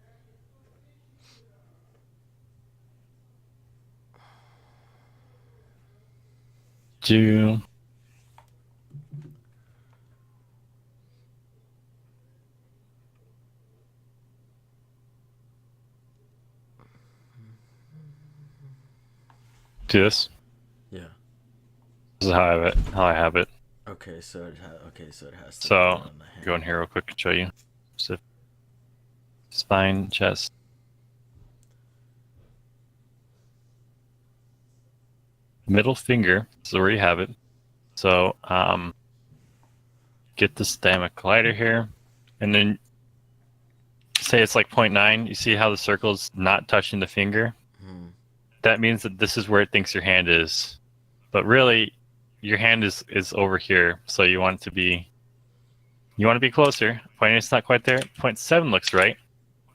Do this. Yeah. This is how I have it. Okay, so it has to. So be on the hand. go in here real quick and show you. So, spine, chest. Middle finger. So where you have it. So get this dynamic collider here, and then say it's like 0.9. You see how the circle's not touching the finger? Hmm. That means that this is where it thinks your hand is. But really, your hand is over here, so you want it to be... You want to be closer. 0.8 is not quite there. 0.7 looks right.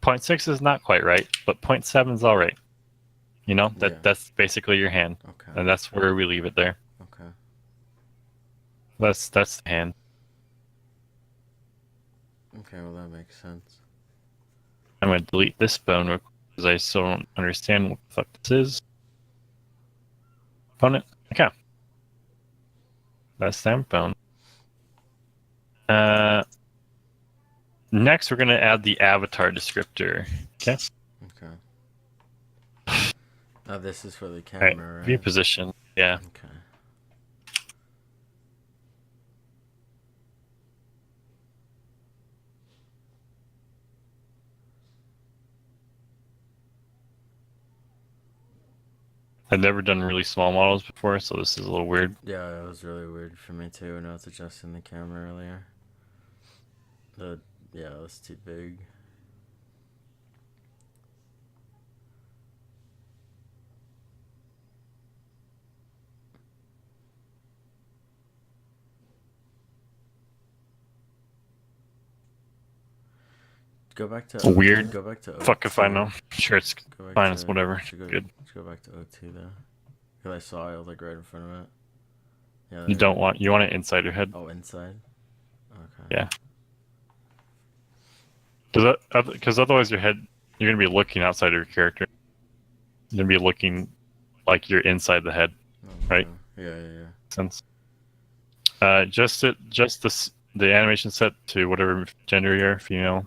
0.6 is not quite right, but 0.7 is all right. You know, that's basically your hand. Okay. And that's where we leave it there. Okay. That's the hand. Okay, well that makes sense. I'm going to delete this bone because I still don't understand what the fuck this is. Opponent. Okay. That's that bone. Next, we're going to add the avatar descriptor. Okay. Okay. Now this is for the All right. camera, View right? position. Yeah. Okay. I've never done really small models before, so this is a little weird. Yeah, it was really weird for me too when I was adjusting the camera earlier. Yeah, it was too big. Go back to Weird. Go back to O2. Fuck if I know. Sure, it's fine. It's whatever. Good. Let's go back to O2 though, because I saw it like right in front of it. Yeah. You want it inside your head. Oh, inside. Okay. Yeah. Because otherwise you're gonna be looking outside of your character. You're gonna be looking like you're inside the head, right? Yeah. Sense. Just the animation set to whatever gender you're, female.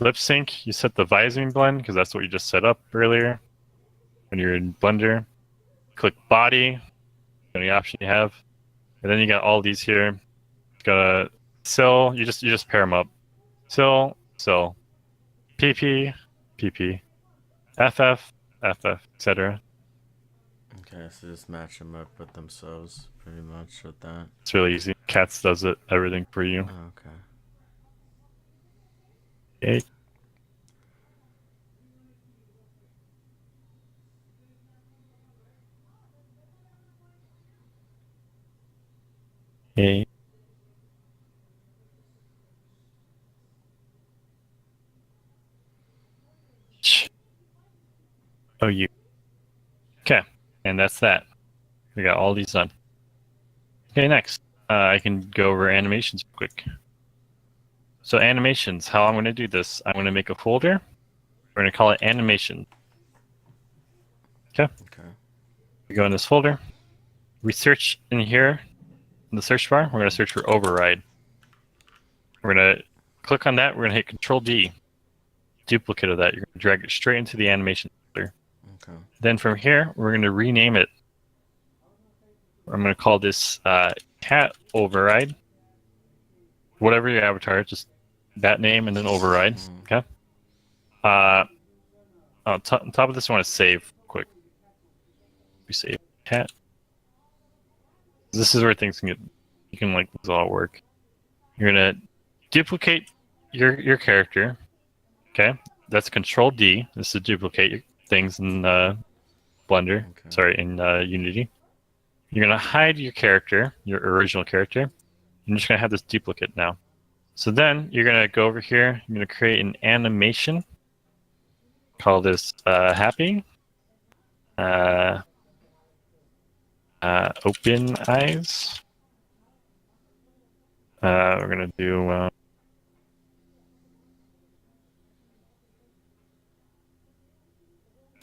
Lip sync, you set the vising blend because that's what you just set up earlier. When you're in Blender, click body, any option you have, and then you got all these here. You got a cell. You just pair them up. Cell, PP, FF, etc. Okay, so just match them up with themselves, pretty much with that. It's really easy. Cats does everything for you. Oh, okay. Okay. Okay. Oh, you. Okay, and that's that. We got all these done. Okay, next, I can go over animations quick. So animations, how I'm going to do this, I'm going to make a folder. We're going to call it animation. Okay. We go in this folder. We search in here, in the search bar, we're going to search for override. We're going to click on that, we're going to hit Control D. Duplicate of that, you're going to drag it straight into the animation folder. Okay. Then from here, we're going to rename it. I'm going to call this cat override. Whatever your avatar, just that name and then override. Okay. On top of this, I want to save quick. We save cat. This is where things can get. You can like this all work. You're gonna duplicate your character. Okay, that's Control D. This is to duplicate your things in Blender. Okay. Sorry, in Unity. You're gonna hide your character, your original character. I'm just gonna have this duplicate now. So then you're gonna go over here. You're gonna create an animation. Call this happy. Open eyes. We're gonna do.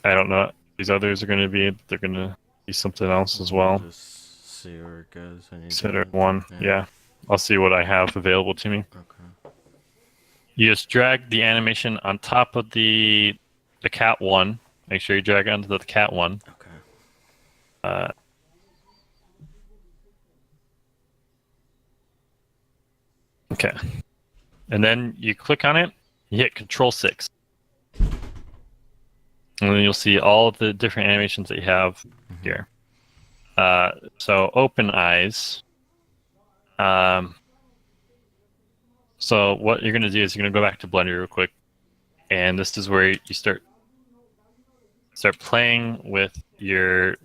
I don't know. These others are gonna be. They're gonna be something else as well. Just see where it goes. Consider one. Yeah. I'll see what I have available to me. Okay. You just drag the animation on top of the cat one. Make sure you drag it onto the cat one. Okay. Okay. And then you click on it, you hit Control 6. And then you'll see all the different animations that you have here. So open eyes. So what you're gonna do is you're gonna go back to Blender real quick, and this is where you start playing with your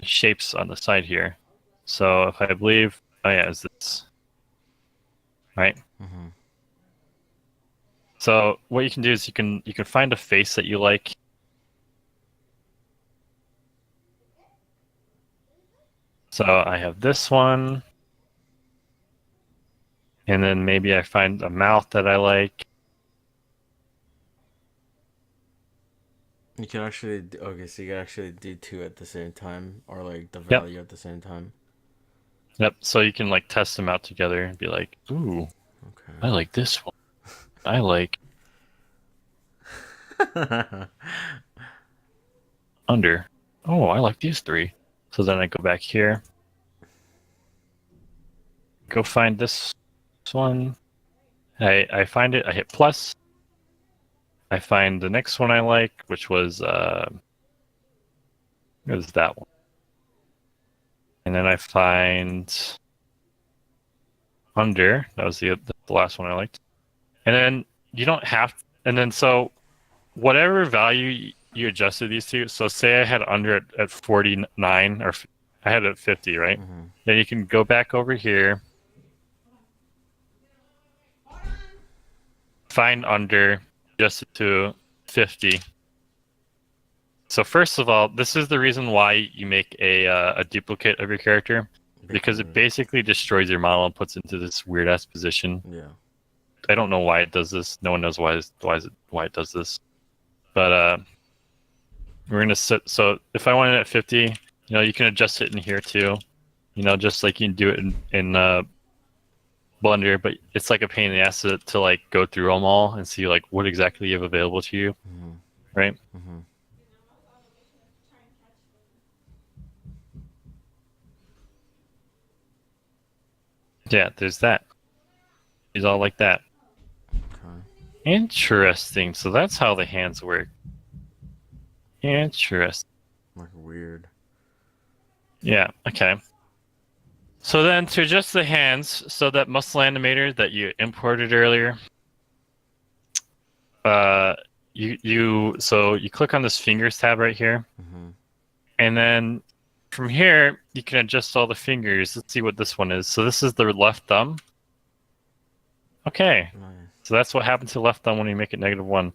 shapes on the side here. So if I believe, oh yeah, is this right? Mm-hmm. So what you can do is you can find a face that you like. So I have this one, and then maybe I find a mouth that I like. You can actually okay, so you can actually do two at the same time, or like the Yep, value at the same time. yep. So you can like test them out together and be like, ooh, I like this one. I like Okay. under. Oh, I like these three. So then I go back here, go find this one. I find it. I hit plus. I find the next one I like, which was what is that one? And then I find under. That was the last one I liked. And then you don't have. And then so whatever value you adjusted these to. So say I had under at 49 or I had it at 50, right? Mm-hmm. Then you can go back over here, find under, adjust it to 50. So first of all, this is the reason why you make a duplicate of your character, because it basically destroys your model and puts it into this weird ass position. Yeah. I don't know why it does this. No one knows why it does this. But we're gonna set. So if I want it at 50, you can adjust it in here too. Just like you can do it in Blender, but it's like a pain in the ass to like go through them all and see like what exactly you have available to you, Mm-hmm. right? Mm-hmm. Yeah, there's that. He's all like that. Okay. Interesting. So that's how the hands work. Interesting. Like weird. Yeah, okay. So then to adjust the hands, so that muscle animator that you imported earlier, you click on this fingers tab right here, Mm-hmm. and then from here you can adjust all the fingers. Let's see what this one is. So this is the left thumb. Okay. Nice. So that's what happens to the left thumb when you make it -1.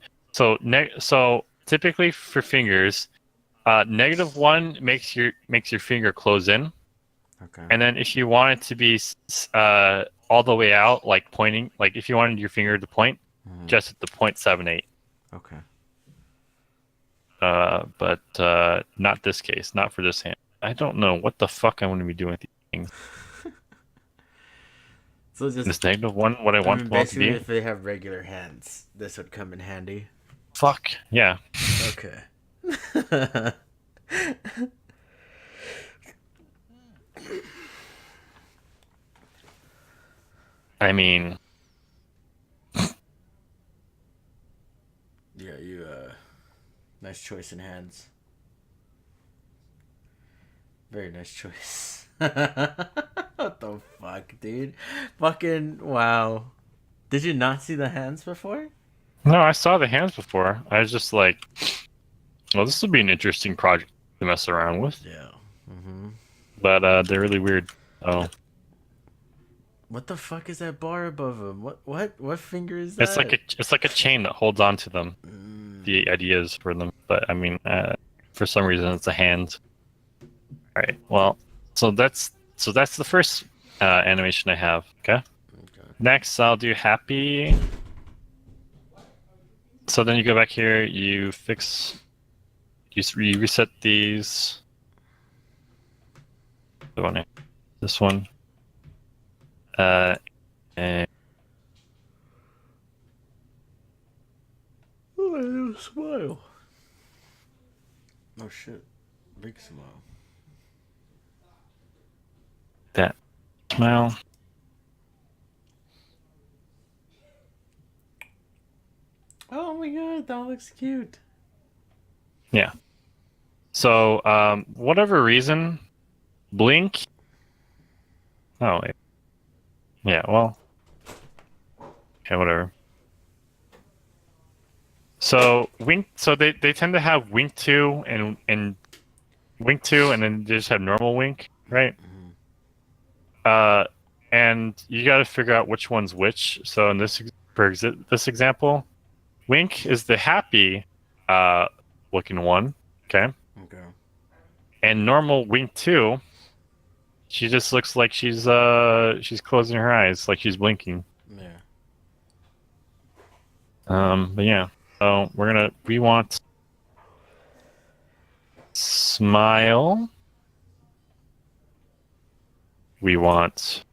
So typically for fingers, -1 makes your finger close in. Okay. And then if you want it to be all the way out, like pointing, like if you wanted your finger to point, Mm-hmm. just at the 0.78. Okay. But not this case, not for this hand. I don't know what the fuck I'm going to be doing with these things. So just This -1, what I want them all to basically, be? if they have regular hands, this would come in handy. Fuck, yeah. Okay. I mean, Yeah, nice choice in hands. Very nice choice. What the fuck, dude? Fucking wow. Did you not see the hands before? no, I saw the hands before. I was just like, well, this would be an interesting project to mess around with. Yeah. Mm-hmm. But they're really weird. Oh, What the fuck is that bar above him? What finger is that? it's like a chain that holds onto them. Mm. The ideas for them, but I mean, for some reason, it's a hand. All right. Well, so that's the first animation I have. Okay. Okay. Next, I'll do happy. So then you go back here, you reset these. This one. And Oh, I have a smile. Oh shit. Big smile. that smile. Oh my god, that looks cute. Yeah. So, whatever reason, Blink. Oh, wait. Yeah. Well, Okay, whatever. So wink. So they tend to have wink two and wink two, and then they just have normal wink, right? Mhm. Uh, and you got to figure out which one's which. So in this example, wink is the happy looking one, okay? Okay. And normal wink two, she just looks like she's closing her eyes, like she's blinking. Yeah. But yeah. So we want smile. We want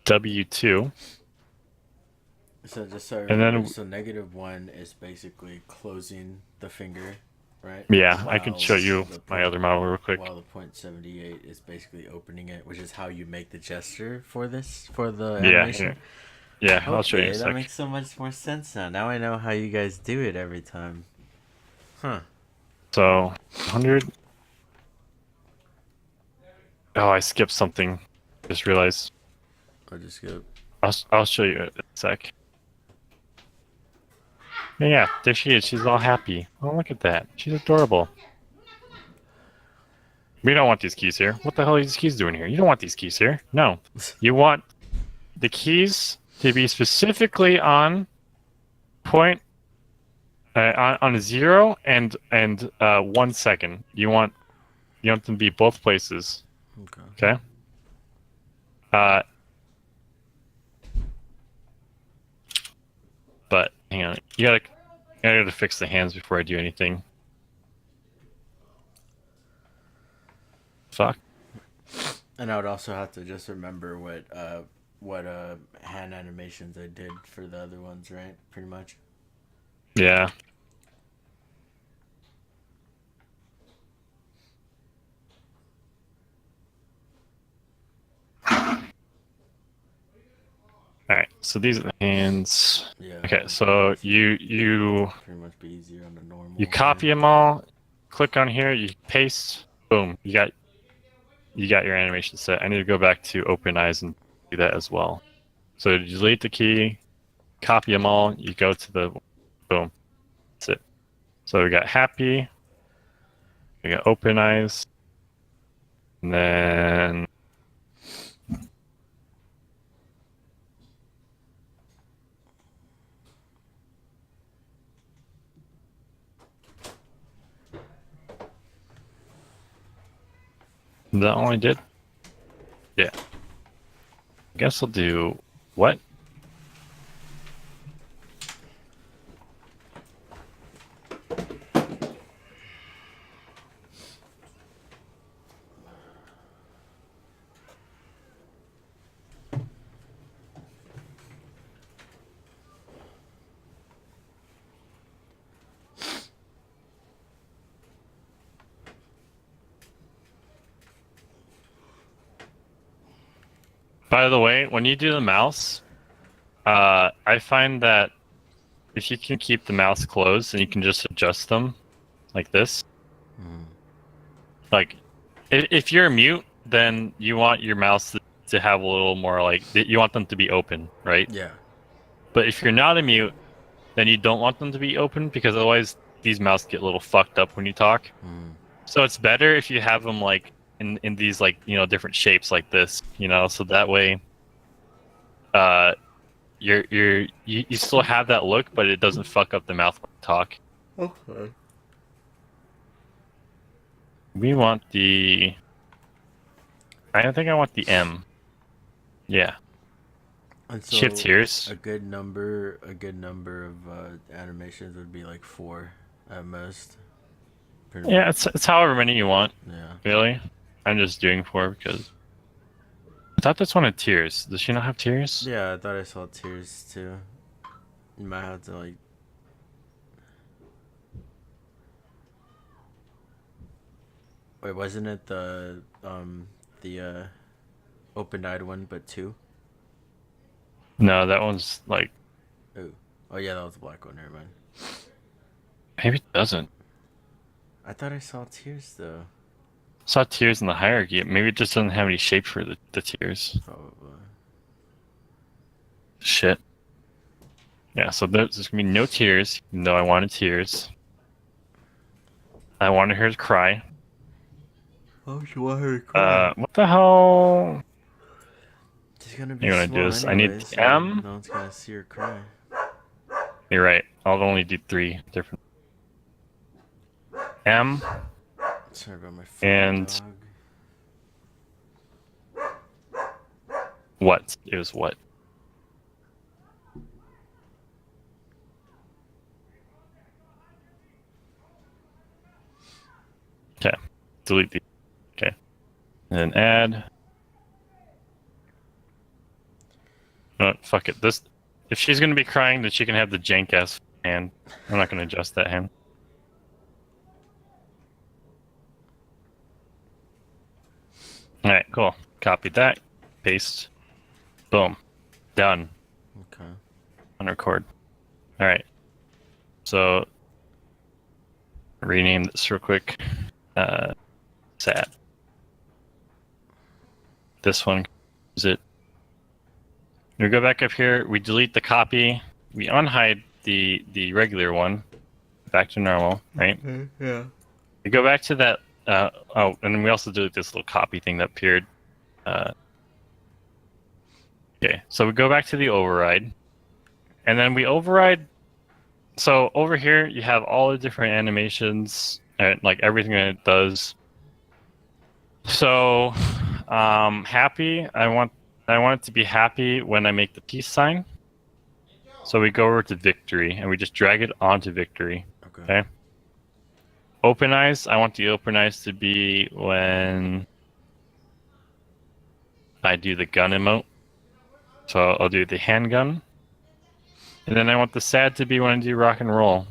W2. So just so I And remember, then so -1 is basically closing the finger, right? yeah, I can While show you the my point other model real quick. while the .78 is basically opening it, which is how you make the gesture for the Yeah, animation. yeah, I'll show you in Okay, a that sec. makes so much more sense now. Now I know how you guys do it every time. Huh. So 100. Oh, I skipped something. Just realized. I'll just go. I'll show you in a sec. Yeah, there she is. She's all happy. Oh, look at that. She's adorable. We don't want these keys here. What the hell are these keys doing here? You don't want these keys here. No. You want the keys to be specifically on point on 0 and 1 second. You want them to be both places. Okay. Okay. Uh, but hang on. I gotta fix the hands before I do anything. Fuck. And I would also have to just remember what hand animations I did for the other ones, right? Pretty much. Yeah. All right. So these are the hands. Yeah. Okay. So you pretty much be easier on the normal. you copy them all. Click on here. You paste. Boom. You got your animation set. I need to go back to open eyes and do that as well. So you delete the key, copy them all. You go to the boom. That's it. So we got happy. We got open eyes. And then is that all I did? Yeah. I guess I'll do what? By the way, when you do the mouse, I find that if you can keep the mouse closed and you can just adjust them like this, Mm. like if you're mute, then you want your mouse to have a little more like you want them to be open, right? Yeah. But if you're not a mute, then you don't want them to be open because otherwise these mouse get a little fucked up when you talk. Mm. So it's better if you have them like in these like different shapes like this, so that way uh you still have that look, but it doesn't fuck up the mouth when you talk. Okay. We want the I think I want the M. Yeah. And so Shift tears. a good number of animations would be like 4 at most. Pretty Yeah, much. it's however many you want, Yeah. really. I'm just doing 4 because I thought this one had tears. Does she not have tears? Yeah, I thought I saw tears too. You might have to like. Wait, wasn't it the open-eyed one, but 2? No, that one's like Oh yeah, that was the black one. Never mind. maybe it doesn't. I thought I saw tears though. saw tiers in the hierarchy. Maybe it just doesn't have any shape for the tiers. Probably. Shit. Yeah, so there's gonna be no tears, even though I wanted tears. I wanted her to cry. Why would you want her to cry? What the hell? She's gonna be You're gonna do small this. I need anyway, so M. no one's gonna see her cry. You're right. I'll only do 3 different. M. Sorry about my fucking And dog. what? It was what? Okay. Delete the. Okay. And then add. Oh, fuck it. This. If she's gonna be crying, then she can have the jank ass hand. I'm not gonna adjust that hand. All right. Cool. Copy that. Paste. Boom. Done. Okay. On record. All right. So rename this real quick. Sad. This one is it. We go back up here. We delete the copy. We unhide the regular one. Back to normal, right? Yeah. We go back to that. Oh, and then we also delete this little copy thing that appeared. Okay, so we go back to the override, and then we override. So over here, you have all the different animations, and like everything that it does. So, happy. I want it to be happy when I make the peace sign. So we go over to victory, and we just drag it onto victory. Okay. Open eyes. I want the open eyes to be when I do the gun emote. So I'll do the handgun. And then I want the sad to be when I do rock and roll.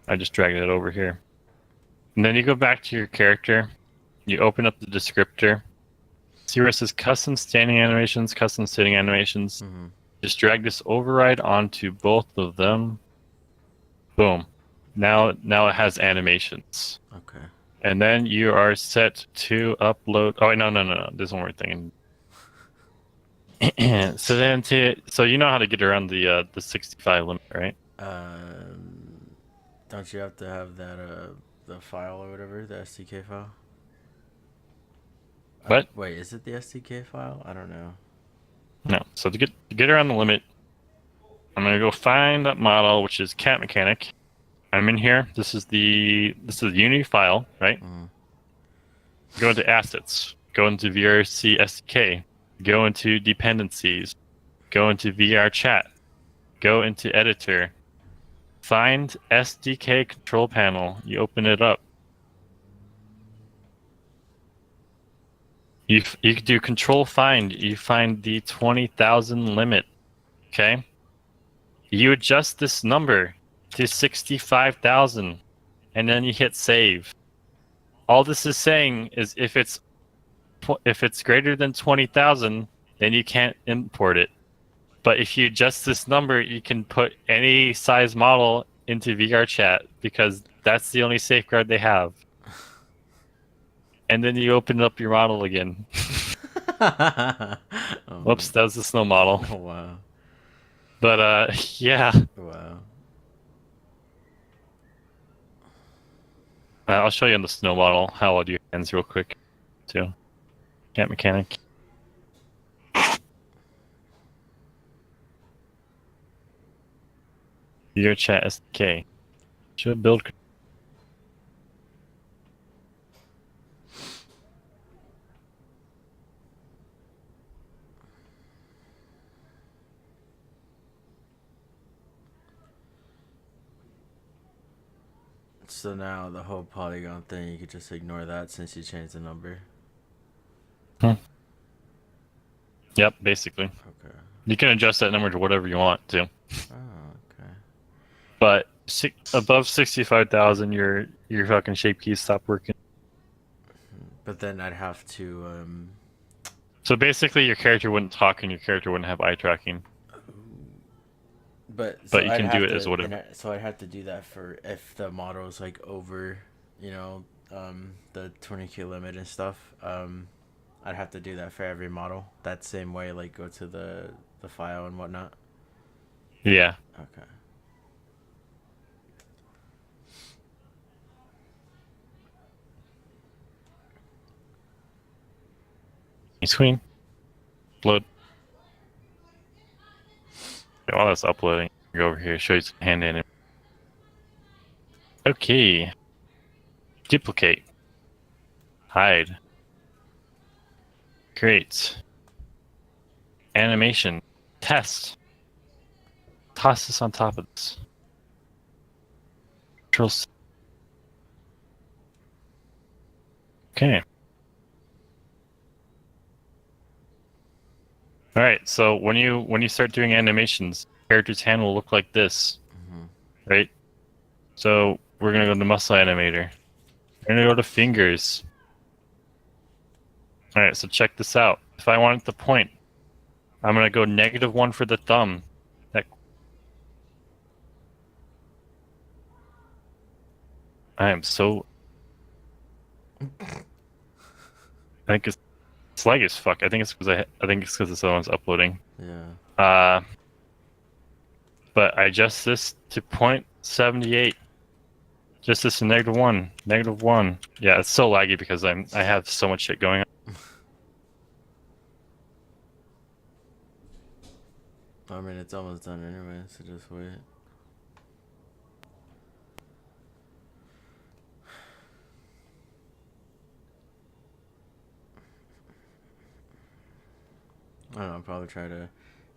I just dragged it over here. And then you go back to your character. You open up the descriptor. See where it says custom standing animations, custom sitting animations. Mm-hmm. Just drag this override onto both of them. Boom. Now it has animations. Okay. And then you are set to upload. Oh, no. There's one more thing. So you know how to get around the 65 limit, right? Don't you have to have that the file or whatever, the SDK file? What? Wait, is it the SDK file? I don't know. No. So to get around the limit, I'm gonna go find that model, which is cat mechanic. I'm in here. This is the Unity file, right? Mm. Go into assets. Go into VRC SDK. Go into dependencies. Go into VR chat. Go into editor. Find SDK control panel. You open it up. You can do control find. You find the 20,000 limit. Okay. You adjust this number to 65,000, and then you hit save. All this is saying is if it's greater than 20,000, then you can't import it. But if you adjust this number, you can put any size model into VR chat because that's the only safeguard they have. And then you open up your model again. Whoops, that was the snow model. Oh, wow. But yeah. Wow. I'll show you on the snow model how I'll do hands real quick, too. Cat mechanic. Your chat SDK. Should build. So now the whole polygon thing, you could just ignore that since you changed the number. Yep, basically. Okay. You can adjust that number to whatever you want to. Oh, okay. But above 65,000, your fucking shape keys stop working. But then I'd have to So basically, your character wouldn't talk and your character wouldn't have eye tracking. But you I'd can do have it to, as whatever. So I'd have to do that for if the model is like over, the 20K limit and stuff. I'd have to do that for every model. That same way, like go to the file and whatnot. Yeah. Okay. Queen. Load. Okay, while that's uploading, go over here, show you some hand in. Okay. Duplicate. Hide. Create. Animation. Test. Toss this on top of this. Control C. Okay. All right. So when you start doing animations, character's hand will look like this, right? So we're gonna go to muscle animator. We're gonna go to fingers. All right. So check this out. If I want it to point, I'm gonna go -1 for the thumb. That I am so. I think it's lag as fuck. I think it's because I think it's because this other one's uploading. Yeah. But I adjust this to 0.78. Just this to -1, -1. Yeah, it's so laggy because I have so much shit going on. I mean, it's almost done anyway, so just wait. I don't know, I'll probably try to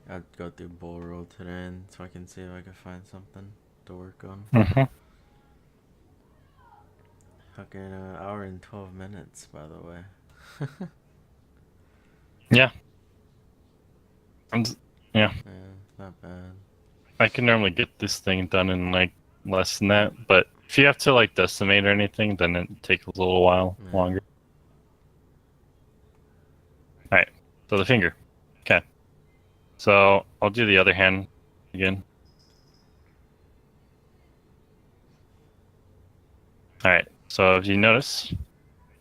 I'll go through Bull Roll today and so I can see if I can find something to work on. Mm-hmm. Fucking hour and 12 minutes, by the way. Yeah. Yeah. Yeah, not bad. I can normally get this thing done in like less than that, but if you have to like decimate or anything, then it takes a little while longer. All right. So the finger. Okay. So I'll do the other hand again. All right. So if you notice,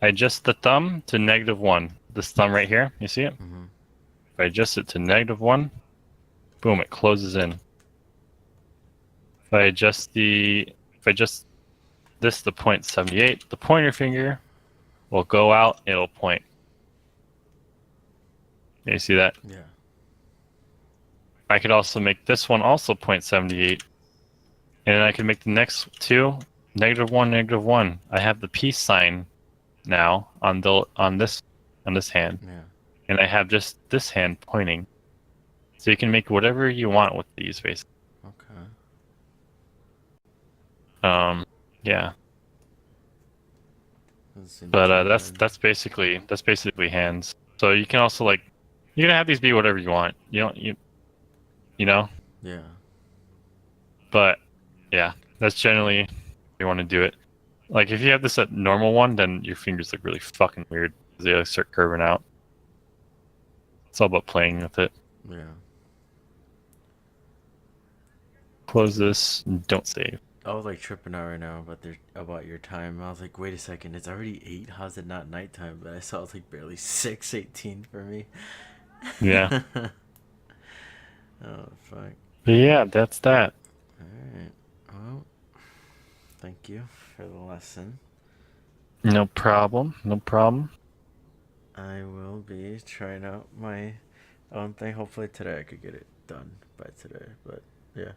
I adjust the thumb to -1. This thumb right here, you see it? Mm-hmm. If I adjust it to -1, boom, it closes in. If I adjust this to 0.78, the pointer finger will go out, it'll point. You see that? Yeah. I could also make this one also 0.78, and then I can make the next two -1, -1. I have the peace sign now on this hand, Yeah. and I have just this hand pointing. So you can make whatever you want with these, basically. Okay. Yeah. Doesn't seem But too that's bad. basically hands. So you can also like you can have these be whatever you want. You know. Yeah. But yeah, that's generally if you want to do it. Like if you have this at normal one, then your fingers look really fucking weird because they like start curving out. It's all about playing with it. Yeah. Close this. And don't save. I was like tripping out right now about your time. I was like, wait a second, it's already 8. How's it not nighttime? But I saw it's like barely 6:18 for me. Yeah. Oh fuck. But yeah, that's that. All right. Well, thank you for the lesson. No problem. No problem. I will be trying out my own thing. Hopefully today I could get it done by today. But yeah.